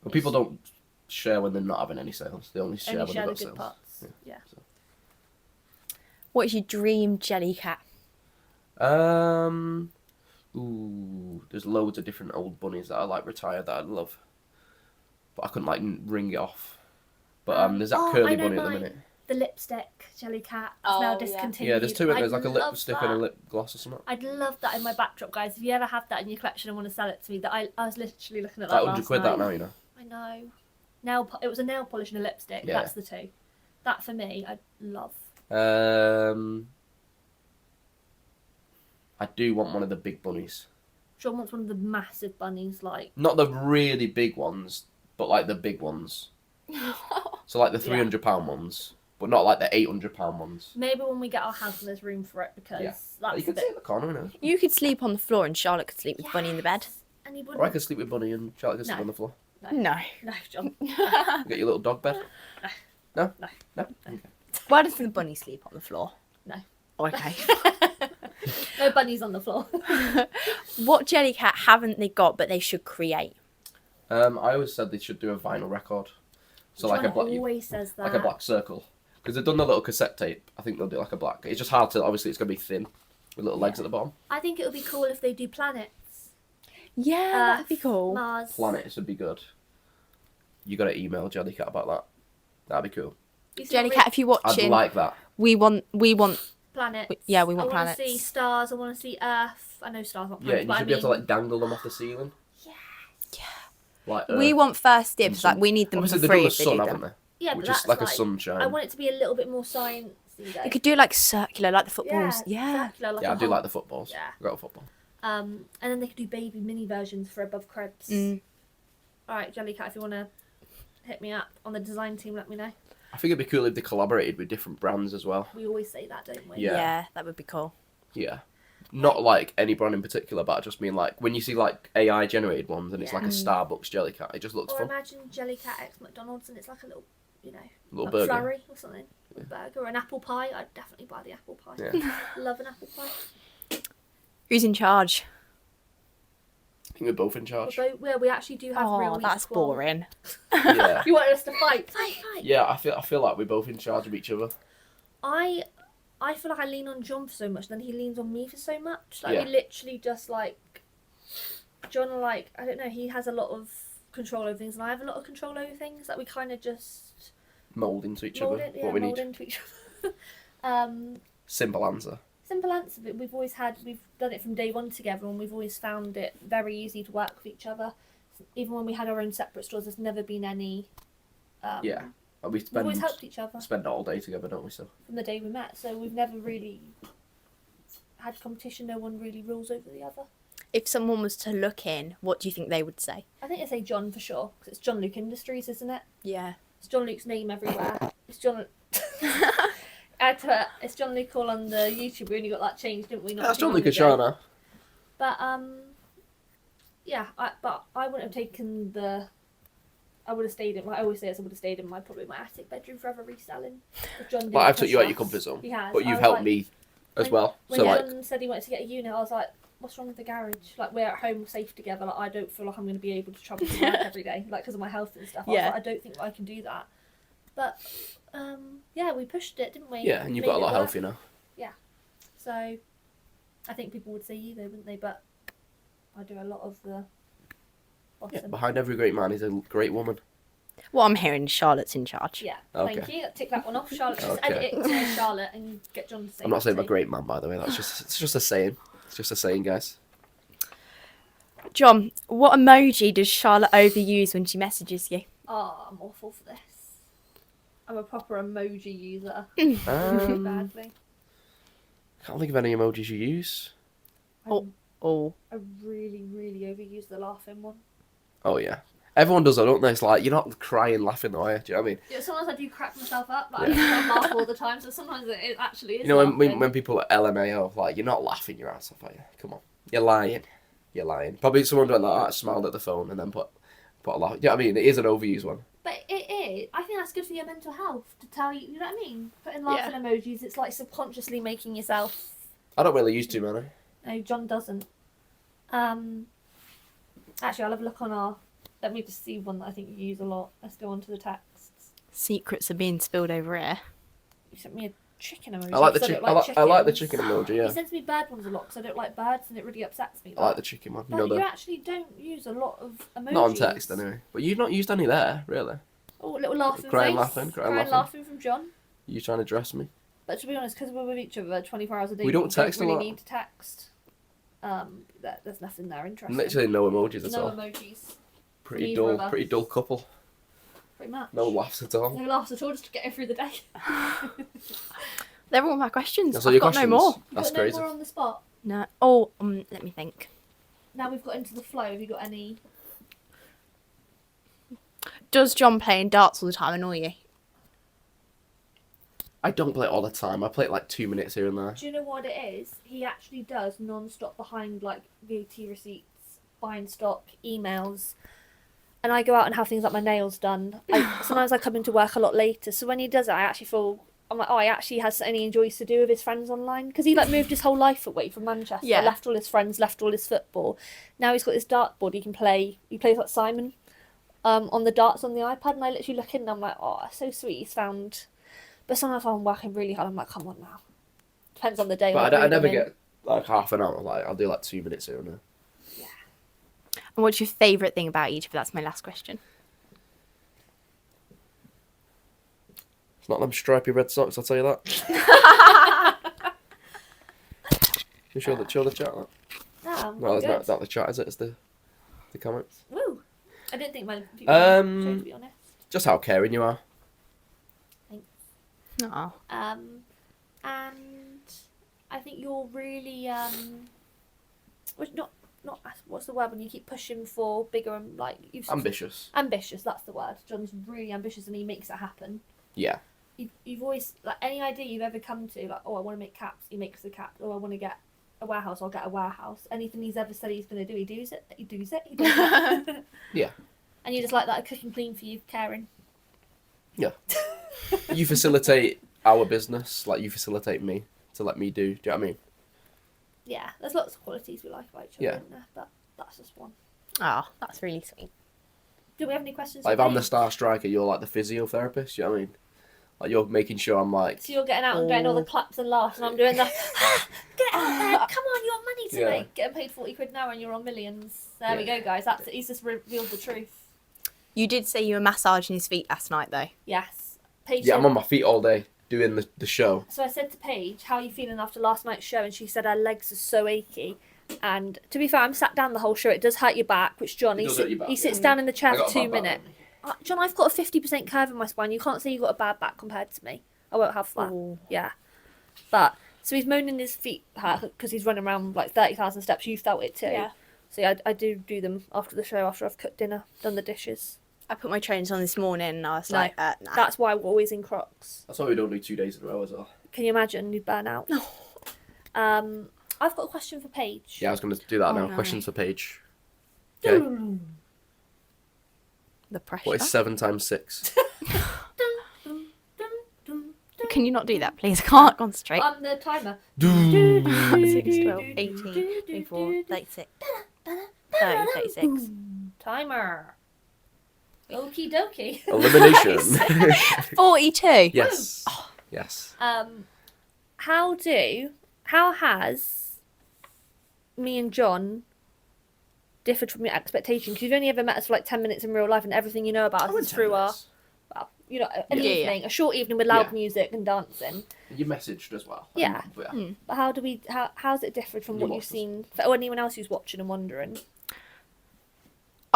Well, people don't share when they're not having any sales. They only share Only when share the they've good got sales. parts. Yeah. What is your dream jelly cat? There's loads of different old bunnies that are like retired that I love, but I couldn't like ring it off. But there's that curly I know bunny at the mine. minute. The lipstick Jellycat is Oh, now yeah. discontinued. Yeah, there's two. There's like a love lipstick that. and a lip gloss or something. I'd love that in my backdrop, guys. If you ever have that in your collection and want to sell it to me, that I was literally looking at that Like last 100 quid night. that now, you know. I know. It was a nail polish and a lipstick. Yeah. That's the two. That for me, I love. I do want one of the big bunnies. John wants one of the massive bunnies, like. Not the really big ones, but like the big ones. So like the £300 ones, but not like the £800 ones. Maybe when we get our house and there's room for it, because that's You could sit in the corner, you know. You could sleep on the floor and Charlotte could sleep with Bunny in the bed. And he Or I wouldn't. could sleep with Bunny and Charlotte could sleep No. on the floor. No. No, John. You get your little dog bed. No. No. No. Okay. Why doesn't the bunny sleep on the floor? No. Okay. No bunnies on the floor. What Jellycat haven't they got but they should create? I always said they should do a vinyl record. So like John a black, always says that. like a black circle. Because they've done the little cassette tape. I think they'll do like a black. It's just hard to. Obviously, it's gonna be thin with little legs at the bottom. I think it would be cool if they do planets. Yeah, that'd be cool. Mars. Planets would be good. You got to email Jellycat about that. That'd be cool. You see what Jellycat, if you're I'd watching, like that. we want planets. we want I want planets. to see stars. I want to see Earth. I know stars not Yeah, planets, and you but should I be able to mean, like dangle them off the ceiling. Like we want first dibs, sun. like we need them for Obviously, they've free done the if they sun, do haven't them. they? yeah, Which but is that's like a sunshine. I want it to be a little bit more sciencey. Though. You could do like circular, like the footballs. Yeah. Circular, like Yeah, a I do whole- like the footballs. Yeah. I've got a football. And then they could do baby mini versions for above cribs. All right, Jellycat, if you want to hit me up on the design team, let me know. I think it'd be cool if they collaborated with different brands as well. We always say that, don't we? Yeah. Yeah, that would be cool. Yeah. Not like any brand in particular, but I just mean like when you see like AI generated ones and it's like a Starbucks Jellycat, it just looks Or fun. imagine Jellycat x McDonald's and it's like a little, you know, Little like burger. flurry or something. A burger or an apple pie. I'd definitely buy the apple pie. Yeah. Love an apple pie. Who's in charge? I think we're both in charge. We actually do have real Oh, that's equal- boring. Yeah. You want us to fight? Fight. Yeah, I feel like we're both in charge of each other. I feel like I lean on John for so much, then he leans on me for so much. Like Yeah. we literally just like John, like I don't know, he has a lot of control over things, and I have a lot of control over things. Like we kind of just Mould into each mold other. it, yeah, What we mold need. into each other. Simple answer. Simple answer, but we've done it from day one together, and we've always found it very easy to work with each other. Even when we had our own separate stores, there's never been any. Yeah. And we We've always helped each other spend all day together, don't we? So from the day we met, so we've never really had competition. No one really rules over the other. If someone was to look in, what do you think they would say? I think they say John for sure, because it's Jon-Luc Industries, isn't it? Yeah. It's Jon-Luc's name everywhere. It's John. It's Jon-Luc all on the YouTube. We only got that changed, didn't we? Not that's too long Jon-Luc ago. Char now. But yeah. But I wouldn't have taken the. I would have stayed in. I always say this. I would have stayed in probably my attic bedroom forever reselling. If John But I've didn't took you out push your us. comfort zone. He has. But I you've was helped like- me as well. When So like, John said he wanted to get a unit, I was like, "What's wrong with the garage? Like we're at home safe together. Like I don't feel like I'm going to be able to travel to work every day, like because of my health and stuff. I was Yeah. like, I don't think I can do that. But yeah, we pushed it, didn't we? yeah, and you've Made got a it lot work. healthier now. So I think people would say you though, wouldn't they? But I do a lot of the Yeah, bossing. behind every great man is a great woman. What I'm hearing is Charlotte's in charge. Yeah, Okay. thank you. Tick that one off, Charlotte. Just Okay. edit it to Charlotte and get John to say. I'm not saying I'm a it. great man, by the way. It's just a saying. It's just a saying, guys. John, what emoji does Charlotte overuse when she messages you? Oh, I'm awful for this. I'm a proper emoji user. Um, Badly. Can't think of any emojis you use. Oh. I really, really overuse the laughing one. Oh yeah, everyone does that, don't they? It's like you're not crying, laughing, though, are you? Do you know what I mean? Yeah, sometimes I do crack myself up, but I don't laugh all the time, so sometimes it actually is. You know laughing. when people are LMAO, like you're not laughing your ass off, are you? Come on, you're lying. You're lying. Probably someone went like that, smiled at the phone, and then put a laugh. Yeah, I mean it is an overused one. But it is. I think that's good for your mental health to tell you. You know what I mean? Putting laughing emojis, it's like subconsciously making yourself. I don't really use too many. No, John doesn't. Actually, I'll have a look on our. Let me just see one that I think you use a lot. Let's go on to the texts. Secrets are being spilled over here. You sent me a chicken emoji. I like the 'cause chicken. don't I like the chickens. chicken emoji. Yeah, He sends me bird ones a lot because I don't like birds and it really upsets me. I like the chicken one. You But know you the actually don't use a lot of emojis. not on text anyway. But you've not used any there, really. Oh, little laughing Crying, face. laughing, crying, laughing from John. You trying to dress me? But to be honest, because we're with each other 24 hours a day, We don't text a really lot. need to text. There's nothing there interesting. Literally no emojis at No all. emojis. Pretty neither of dull. us. Pretty dull couple. Pretty much. No laughs at all. No laughs at all, just to get through the day. They're all my questions. That's all I've your got questions. no more. That's Got no crazy. more on the spot. No. Oh, let me think. Now we've got into the flow. Have you got any? Does John playing darts all the time annoy you? I don't play it all the time. I play it like 2 minutes here and there. Do you know what it is? He actually does non-stop behind like VAT receipts, buying stock, emails. And I go out and have things like my nails done. Sometimes I come into work a lot later. So when he does it, I actually feel... I'm like, oh, he actually has something he enjoys to do with his friends online. Because he like moved his whole life away from Manchester. Yeah. Left all his friends, left all his football. Now he's got this dartboard he can play. He plays like Simon on the darts on the iPad. And I literally look in and I'm like, oh, that's so sweet. He's found... But sometimes I'm working really hard. I'm like, come on now. Depends on the day. But what I mood I'm never in. get like half an hour. Like I'll do like 2 minutes here and there. And what's your favourite thing about each? That's my last question. It's not them stripy red socks, I'll tell you that. You show the chat. That. No, No, good. that's not the chat, is it? It's the comments. Woo! I didn't think many people would, to be honest. Just how caring you are. Oh. And I think you're really what's the word when you keep pushing for bigger and like Ambitious. Ambitious, that's the word. John's really ambitious and he makes it happen. Yeah. You've always like any idea you've ever come to, like, oh, I want to make caps, he makes the caps. Oh, I want to get a warehouse, I'll get a warehouse. Anything he's ever said he's going to do, he does it. He does it. Yeah. And you just like that, cooking clean for you, caring. Yeah. You facilitate our business, like you facilitate me to let me do. Do you know what I mean? Yeah, there's lots of qualities we like about each other, Yeah. isn't there? But that's just one. Oh, that's really sweet. Do we have any questions? Like if for I'm the Paige? star striker, you're like the physiotherapist. Do you know what I mean? Like you're making sure I'm like. So you're getting out and getting all the claps and laughs, and I'm doing the get out there, come on, you got money to Yeah. make. Getting paid 40 quid an hour and you're on millions. There we Yeah. go, guys. That's he's just revealed the truth. You did say you were massaging his feet last night, though. Yes. Paige Yeah, said- I'm on my feet all day doing the show. So I said to Paige, how are you feeling after last night's show? And she said her legs are so achy. And to be fair, I'm sat down the whole show. It does hurt your back, which John, It he, does hurt your back, he sits yeah. down in the chair I for got a 2 bad back, minutes. haven't John, I've got a 50% curve in my spine. You can't say you've got a bad back compared to me. I won't have that. Ooh. Yeah. But, so he's moaning his feet hurt because he's running around like 30,000 steps. You felt it too. Yeah. So yeah, I do them after the show, after I've cooked dinner, done the dishes. I put my trainers on this morning and I was No, like, nah. That's why we're always in Crocs. That's why we don't do 2 days in a row as well. Can you imagine? You'd burn out. I've got a question for Paige. Yeah, I was going to do that Oh, now. no. Questions for Paige. Okay. The pressure. What is 7 times 6? Can you not do that, please? I can't concentrate. On the timer. 6, 12, 18, 24, 36, 30, 36. Timer. Okie dokie. Elimination. 42. Yes. Yes. How has me and John differed from your expectations? Because you've only ever met us for like 10 minutes in real life and everything you know about us is through our, well, you know, an Yeah. evening, a short evening with loud Yeah. music and dancing. You messaged as well. Yeah. But But how's it different from You what you've watched us. seen, or anyone else who's watching and wondering?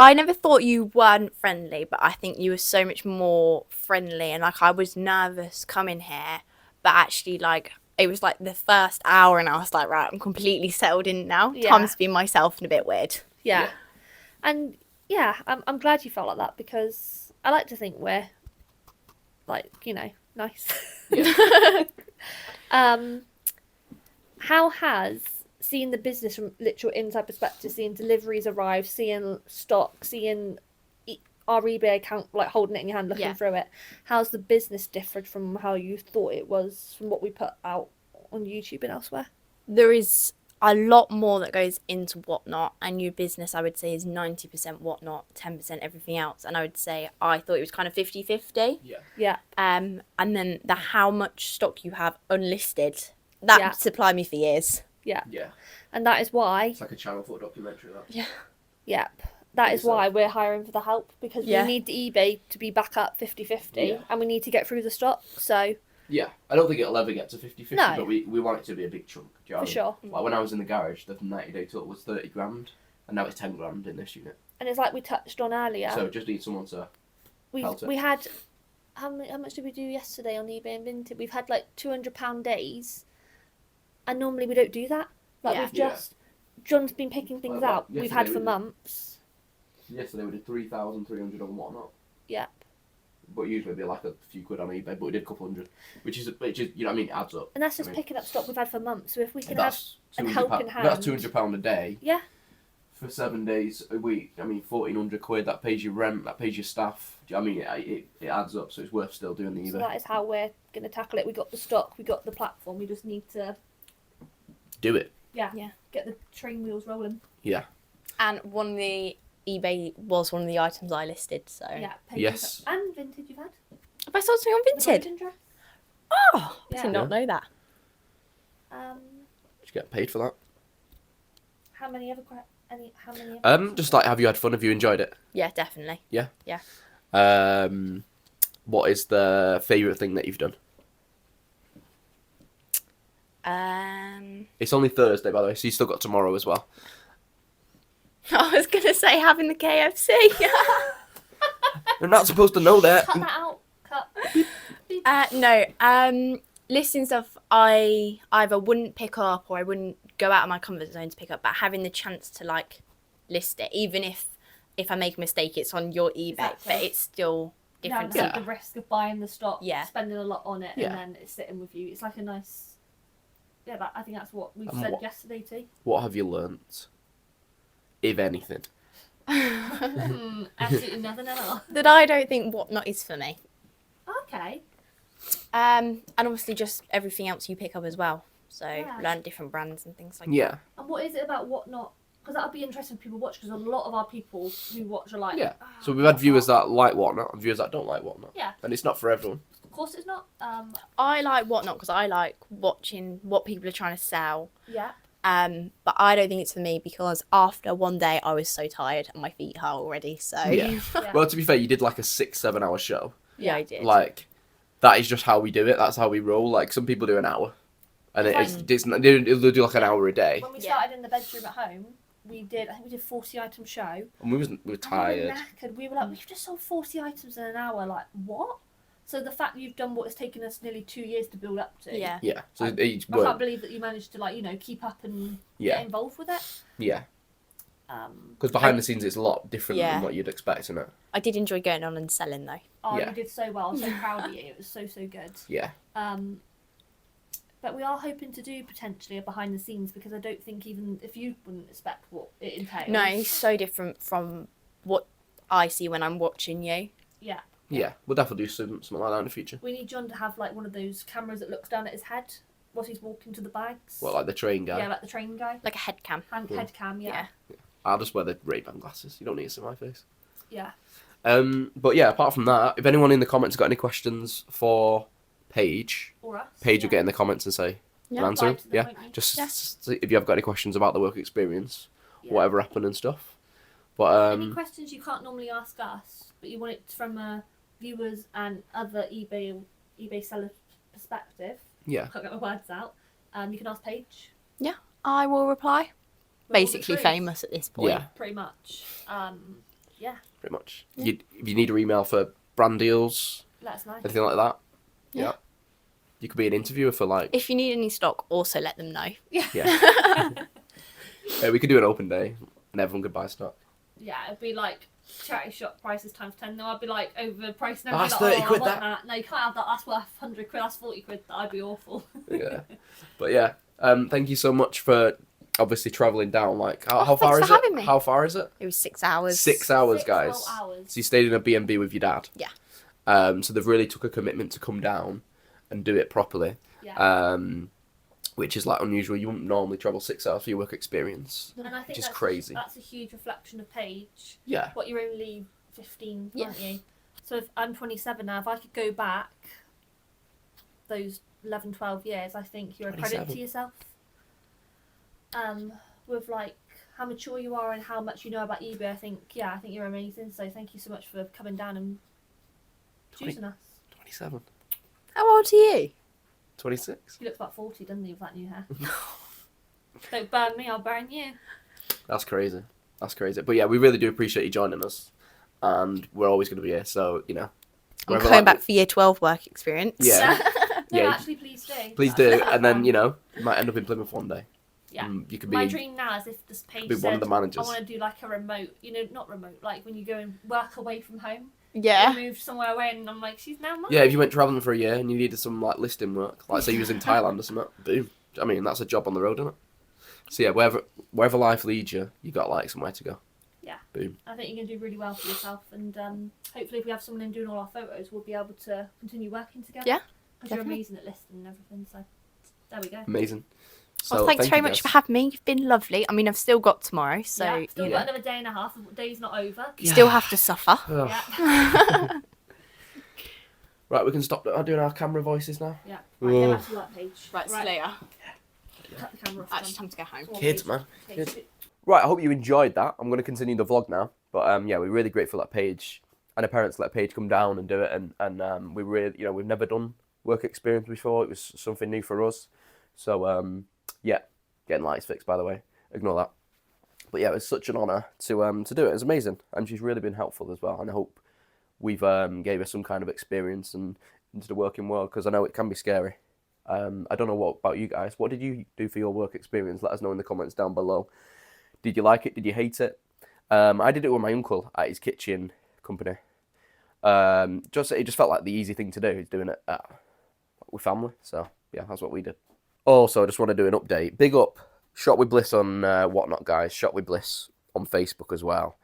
I never thought you weren't friendly, but I think you were so much more friendly. And like, I was nervous coming here, but actually, like, it was like the first hour, and I was like, right, I'm completely settled in now. Yeah. Time to be myself and a bit weird. Yeah. Yeah. And yeah, I'm glad you felt like that because I like to think we're like, you know, nice. Yeah. How has seeing the business from literal inside perspective, seeing deliveries arrive, seeing stock, seeing our eBay account, like holding it in your hand, looking Yeah. through it, how's the business differed from how you thought it was from what we put out on YouTube and elsewhere? There is a lot more that goes into Whatnot, and your business, I would say, is 90% Whatnot, 10% everything else. And I would say I thought it was kind of 50-50. Yeah. Yeah. And then the how much stock you have unlisted, that Yeah. would supply me for years. Yeah. Yeah. And that is why, It's like a Channel 4 documentary, that. yep, that is Yourself. why we're hiring for the help because Yeah. we need the eBay to be back up 50-50 Yeah. and we need to get through the stock. So Yeah, I don't think it'll ever get to 50-50, No. but we want it to be a big chunk. Do you know For what I sure. mean? Like when I was in the garage, the 90-day total was 30 grand, and now it's 10 grand in this unit. And it's like we touched on earlier. So just need someone to pelt it. We had how much did we do yesterday on eBay and Vinted? We've had like £200 days, and normally we don't do that. Like Yeah. we've just John's been picking things Well, out. like We've had yesterday for we did. months. Yesterday we did 3,300 on whatnot. Yep. But usually it'd be like a few quid on eBay, but we did a couple hundred, which is you know what I mean, it adds up. And that's just I mean, picking up stock we've had for months. So if we can have that's a £200 helping That's hand. £200 a day. Yeah. For 7 days a week, I mean, 1,400 quid. That pays your rent. That pays your staff. Do you know what I mean, it adds up. So it's worth still doing the eBay. So that is how we're going to tackle it. We got the stock, we got the platform. We just need to Do it. get the train wheels rolling. Yeah. And one of the eBay was one of the items I listed. So Yeah. Yes. And Vintage you've had. have I sold something on The Vinted? Bowden dress. Oh, I Yeah. did not know that. Did you get paid for that? How many other other Just like, have you had fun? Have you enjoyed it? Yeah, definitely. What is the favourite thing that you've done? It's only Thursday, by the way, so you still got tomorrow as well. I was gonna say having the KFC. You're not supposed to know that. Cut that out. Cut. No. Listing stuff I either wouldn't pick up or I wouldn't go out of my comfort zone to pick up, but having the chance to like list it, even if I make a mistake, it's on your eBay, Exactly. but it's still You different. haven't Yeah. had the risk of buying the stock, Yeah. spending a lot on it, Yeah. and then it's sitting with you. It's like a nice. Yeah, I think that's what we And said what- yesterday too. What have you learnt, if anything? Absolutely nothing at all. That I don't think Whatnot is for me. Okay. And obviously just everything else you pick up as well. So Yeah. learn different brands and things like Yeah. And what is it about Whatnot? Because that would be interesting for people to watch. Because a lot of our people who watch are like, Yeah. "Ah, So we've had viewers Whatnot." that like Whatnot and viewers that don't like Whatnot. Yeah. And it's not for everyone. Of course, it's not. I like Whatnot because I like watching what people are trying to sell. Yeah. But I don't think it's for me because after one day I was so tired and my feet hurt already. So Yeah. Yeah. Well, to be fair, you did like a 6-7 hour show. yeah, I did. Like, that is just how we do it. That's how we roll. Like, some people do an hour. And It's they'll do like an hour a day. When we Yeah. started in the bedroom at home, I think we did 40 item show. And we were And we tired. were knackered. We were like, we've just sold 40 items in an hour. Like, what? So the fact that you've done what has taken us nearly 2 years to build up to. yeah. Yeah. So I- it I worked. can't believe that you managed to, like, you know, keep up and Yeah. get involved with it. Yeah. Um, Because behind the scenes, it's a lot different Yeah. than what you'd expect, isn't it? I did enjoy going on and selling though. oh, Yeah. you did so well. I'm so proud of you. It was so good. Yeah. But we are hoping to do potentially a behind the scenes because I don't think even if you wouldn't expect what it entails. No, it's so different from what I see when I'm watching you. Yeah. Yeah. We'll definitely do something like that in the future. We need John to have like one of those cameras that looks down at his head whilst he's walking to the bags. What, like the train guy? Yeah, like the train guy. Like a head cam. Head cam, yeah. I'll just wear the Ray-Ban glasses. You don't need to see my face. Yeah. But yeah, apart from that, if anyone in the comments got any questions for Paige, Or us. Paige yeah. will get in the comments and say, Yeah. we'll answer them. Reply to them, Yeah. won't you? Just Yeah. if you have got any questions about the work experience, Yeah. whatever happened and stuff. But Any questions you can't normally ask us, but you want it from a viewers and other eBay seller perspective. yeah, Can't get my words out. You can ask Paige. I will reply. with all the Basically truth, famous at this point. yeah, Pretty much. pretty much. Yeah. If you need your email for brand deals, Let us know. anything like that, Yeah. you could be an interviewer for like. If you need any stock, also let them know. Yeah, we could do an open day and everyone could buy stock. Yeah, it'd be like charity shop prices times 10. No, I'd be like overpriced. And Oh, I'd that's be like, 30 I quid, want that. No, you can't have that. That's worth 100 quid. That's 40 quid. That'd be awful. Yeah, but yeah, thank you so much for obviously traveling down. Like, how thanks far for is it? having me. How far is it? It was 6 hours. 6 hours, 6 guys. whole hours. So you stayed in a B&B with your dad. Yeah. So they've really took a commitment to come down and do it properly. Yeah. Which is like unusual. You wouldn't normally travel 6 hours for your work experience. And I think which is that's crazy. That's a huge reflection of Paige. Yeah. What, you're only 15, Yeah. aren't you? So if I'm 27 now, if I could go back those 11, 12 years, I think you're a credit 27. to yourself. With like how mature you are and how much you know about eBay, I think you're amazing. So thank you so much for coming down and 20 choosing us. 27. How old old are you? 26. He looks about 40, doesn't he, with that new hair? Don't burn me, I'll burn you. That's crazy. That's crazy. But yeah, we really do appreciate you joining us. And we're always going to be here. So, you know. I'm wherever coming that- back for year 12 work experience. Yeah. No, Yeah. actually, please do. Please do. And then, you know, you might end up in Plymouth one day. Yeah. You could My be dream now is if this page be said, one of the managers. I want to do like a remote, you know, not remote, like when you go and work away from home. Yeah. You moved somewhere away and I'm like, she's now mine. Yeah, if you went travelling for a year and you needed some like listing work, like say you was in Thailand or something, boom. I mean, that's a job on the road, isn't it? So yeah, wherever life leads you, you got like somewhere to go. Yeah. Boom. I think you're going to do really well for yourself, and hopefully if we have someone in doing all our photos, we'll be able to continue working together. Yeah, Because you're definitely. amazing at listing and everything, so there we go. Amazing. So Well, thanks thank very you, much guys. for having me. You've been lovely. I mean, I've still got tomorrow, so yeah, still you got know, another day and a half. The day's not over. you still have to suffer. Ugh. Yeah. Right, we can stop doing our camera voices now. Yeah. Right, go Ugh. back to that page. Right, Slayer. Cut the camera off. Actually, John. time to go home. Go on, Kids, page. man. Page Kids. two. Right, I hope you enjoyed that. I'm going to continue the vlog now. But yeah, we're really grateful that Paige and her parents let Paige come down and do it. And we really, you know, we've never done work experience before. It was something new for us. So yeah, getting lights fixed, by the way. Ignore that. But yeah, it was such an honour to do it. It was amazing. And she's really been helpful as well. And I hope we've gave her some kind of experience and into the working world, because I know it can be scary. I don't know what about you guys. What did you do for your work experience? Let us know in the comments down below. Did you like it? Did you hate it? I did it with my uncle at his kitchen company. It just felt like the easy thing to do. He's doing it with family. So yeah, that's what we did. Also, I just want to do an update. Big up Shot with Bliss on Whatnot, guys. Shot with Bliss on Facebook as well.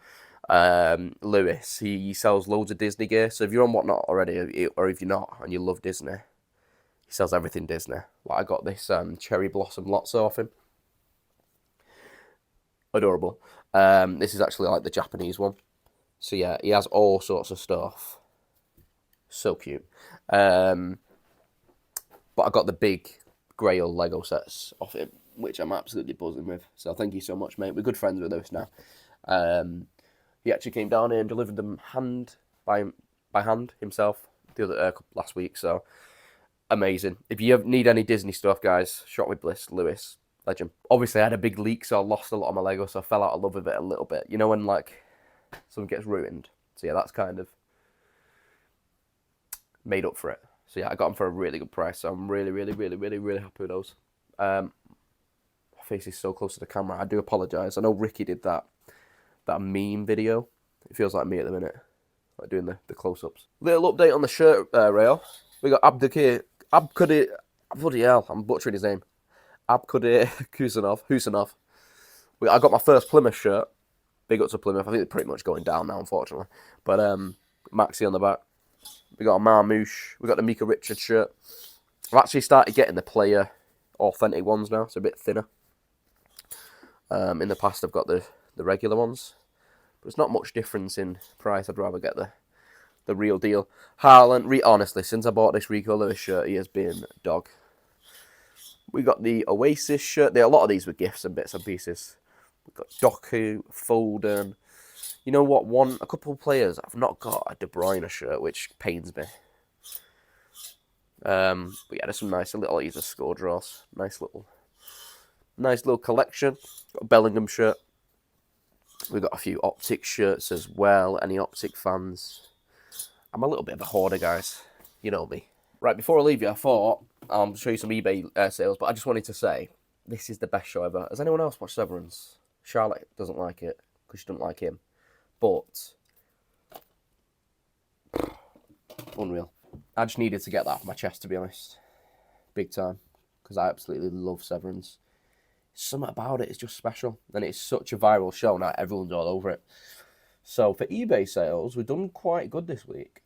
Lewis, he sells loads of Disney gear. So if you're on Whatnot already, or if you're not and you love Disney, he sells everything Disney. Like I got this cherry blossom Lotso off him. Adorable. This is actually like the Japanese one. So yeah, he has all sorts of stuff. So cute. But I got the big Grail Lego sets off him, which I'm absolutely buzzing with. So thank you so much, mate. We're good friends with Lewis now. He actually came down here and delivered them by hand himself the other last week. So amazing. If you need any Disney stuff, guys, Shot with Bliss, Lewis, legend. Obviously, I had a big leak, so I lost a lot of my Lego, so I fell out of love with it a little bit. You know when like something gets ruined. So yeah, that's kind of made up for it. So yeah, I got them for a really good price. So I'm really happy with those. My face is so close to the camera. I do apologise. I know Ricky did that meme video. It feels like me at the minute, like doing the close-ups. Little update on the shirt rail. We got Abdukir, bloody hell, I'm butchering his name. Abkudir Husanov. I got my first Plymouth shirt. Big up to Plymouth. I think they're pretty much going down now, unfortunately. But Maxi on the back. We got a Marmouche. We got the Mika Richards shirt. I've actually started getting the player authentic ones now. It's a bit thinner. In the past, I've got the regular ones. But it's not much difference in price. I'd rather get the real deal. Haaland, honestly, since I bought this Rico Lewis shirt, he has been dog. We got the Oasis shirt. A lot of these were gifts and bits and pieces. We've got Doku, Foden. You know what? A couple of players I've not got a De Bruyne shirt, which pains me. But yeah, there's some nice little ease of score draws. Nice little collection. Got a Bellingham shirt. We've got a few Optic shirts as well. Any Optic fans? I'm a little bit of a hoarder, guys. You know me. Right, before I leave you, I thought I'll show you some eBay sales, but I just wanted to say, this is the best show ever. Has anyone else watched Severance? Charlotte doesn't like it, because she doesn't like him. But, unreal. I just needed to get that off my chest, to be honest. Big time. Because I absolutely love Severance. Something about it is just special. And it's such a viral show now, everyone's all over it. So, for eBay sales, we've done quite good this week.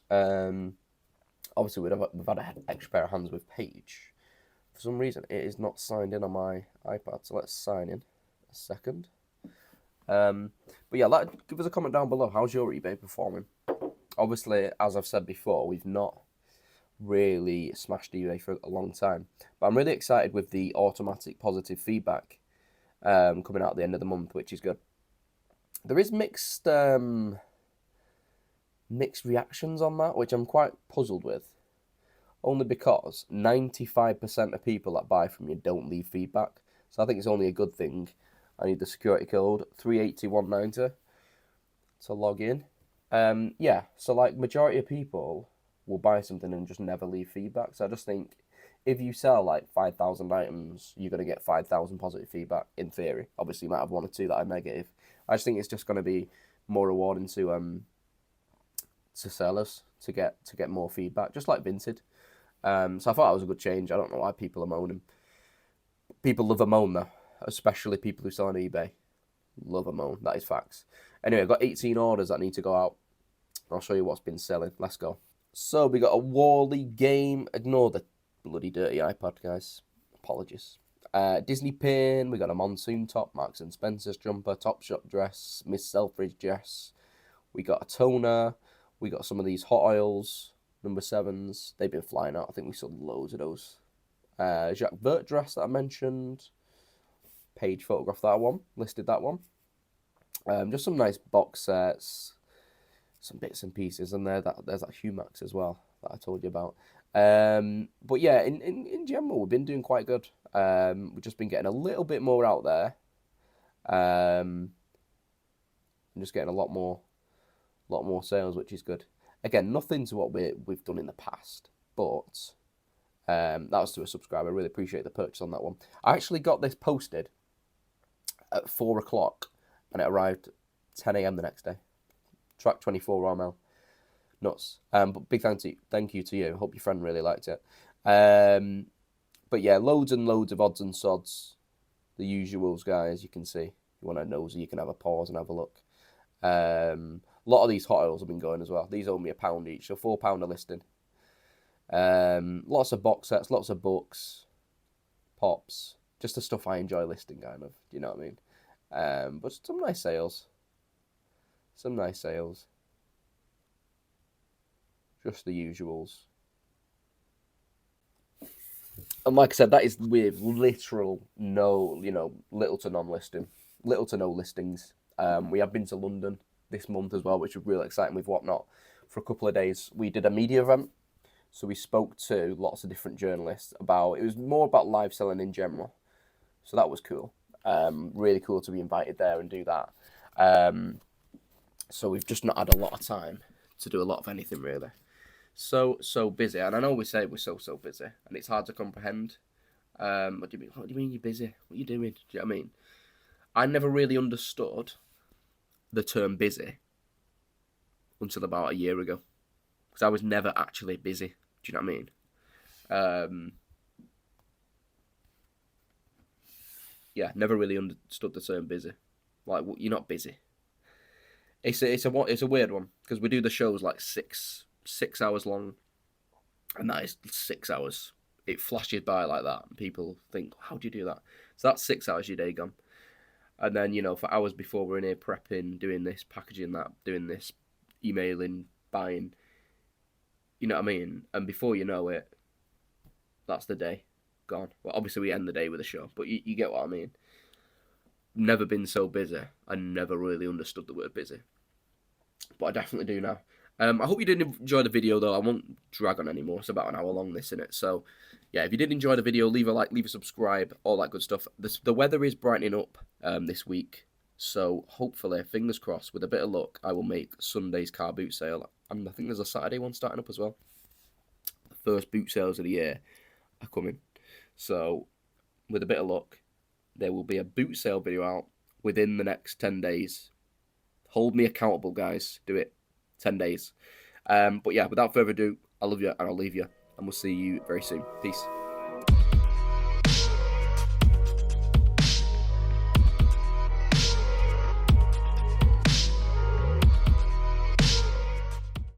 Obviously, we've had an extra pair of hands with Paige. For some reason, it is not signed in on my iPad, so let's sign in a second. But yeah, give us a comment down below. How's your eBay performing? Obviously, as I've said before, we've not really smashed eBay for a long time. But I'm really excited with the automatic positive feedback coming out at the end of the month, which is good. There is mixed reactions on that, which I'm quite puzzled with. only because 95% of people that buy from you don't leave feedback. So I think it's only a good thing. I need the security code 380190 to log in. Yeah, so like majority of people will buy something and just never leave feedback. So I just think if you sell like 5,000 items, you're going to get 5,000 positive feedback in theory. Obviously, you might have one or two that are negative. I just think it's just going to be more rewarding to sellers to get more feedback, just like Vinted. So I thought it was a good change. I don't know why people are moaning. People love a moan though, especially people who sell on eBay. Love a moan, that is facts. Anyway, I've got 18 orders that need to go out. I'll show you what's been selling. Let's go. So we got a Wally game. Ignore the bloody dirty iPad, guys. Apologies. Disney pin. We got a monsoon top, Marks and Spencer's jumper, Topshop dress, Miss Selfridge dress. We got a toner. We got some of these hot oils, number 7s. They've been flying out. I think we sold loads of those. Jacques Vert dress that I mentioned. Page photographed that one. Listed that one. Just some nice box sets. Some bits and pieces. And there's that Humax as well that I told you about. But yeah, in general, we've been doing quite good. We've just been getting a little bit more out there. And just getting a lot more sales, which is good. Again, nothing to what we've done in the past, but that was to a subscriber. I really appreciate the purchase on that one. I actually got this posted at 4 o'clock, and it arrived 10 a.m. the next day. Track 24 Raw Mail. Nuts. But big thank you to you. Hope your friend really liked it. But yeah, loads and loads of odds and sods. The usuals, guys. You can see. If you want a nosy, you can have a pause and have a look. A lot of these hot oils have been going as well. These owe me £1 each, so £4 a listing. Lots of box sets, lots of books, pops, just the stuff I enjoy listing, kind of. Do you know what I mean? But some nice sales. Some nice sales. Just the usuals. And like I said, that is with literal little to no listings. We have been to London this month as well, which was really exciting with Whatnot. For a couple of days, we did a media event. So we spoke to lots of different journalists it was more about live selling in general. So that was cool. Really cool to be invited there and do that. So we've just not had a lot of time to do a lot of anything really. So busy. And I know we say we're so busy and it's hard to comprehend. What do you mean you're busy? What are you doing? Do you know what I mean? I never really understood the term busy until about a year ago. Because I was never actually busy. Do you know what I mean? Yeah, never really understood the term busy. Like, you're not busy. It's a weird one because we do the shows like six hours long, and that is 6 hours. It flashes by like that, and people think, "How do you do that?" So that's 6 hours your day gone, and then for hours before we're in here prepping, doing this, packaging that, doing this, emailing, buying. You know what I mean? And before you know it, that's the day gone. Well, obviously we end the day with a show, but you get what I mean. Never been so busy. I never really understood the word busy, but I definitely do now. I hope you did enjoy the video, though. I won't drag on anymore. It's about an hour long, this, innit? So, yeah, if you did enjoy the video, leave a like, leave a subscribe, all that good stuff. The weather is brightening up this week, so hopefully, fingers crossed, with a bit of luck, I will make Sunday's car boot sale. And I think there's a Saturday one starting up as well. The first boot sales of the year are coming. So, with a bit of luck, there will be a boot sale video out within the next 10 days. Hold me accountable, guys. Do it. 10 days. But yeah, without further ado, I love you and I'll leave you. And we'll see you very soon. Peace.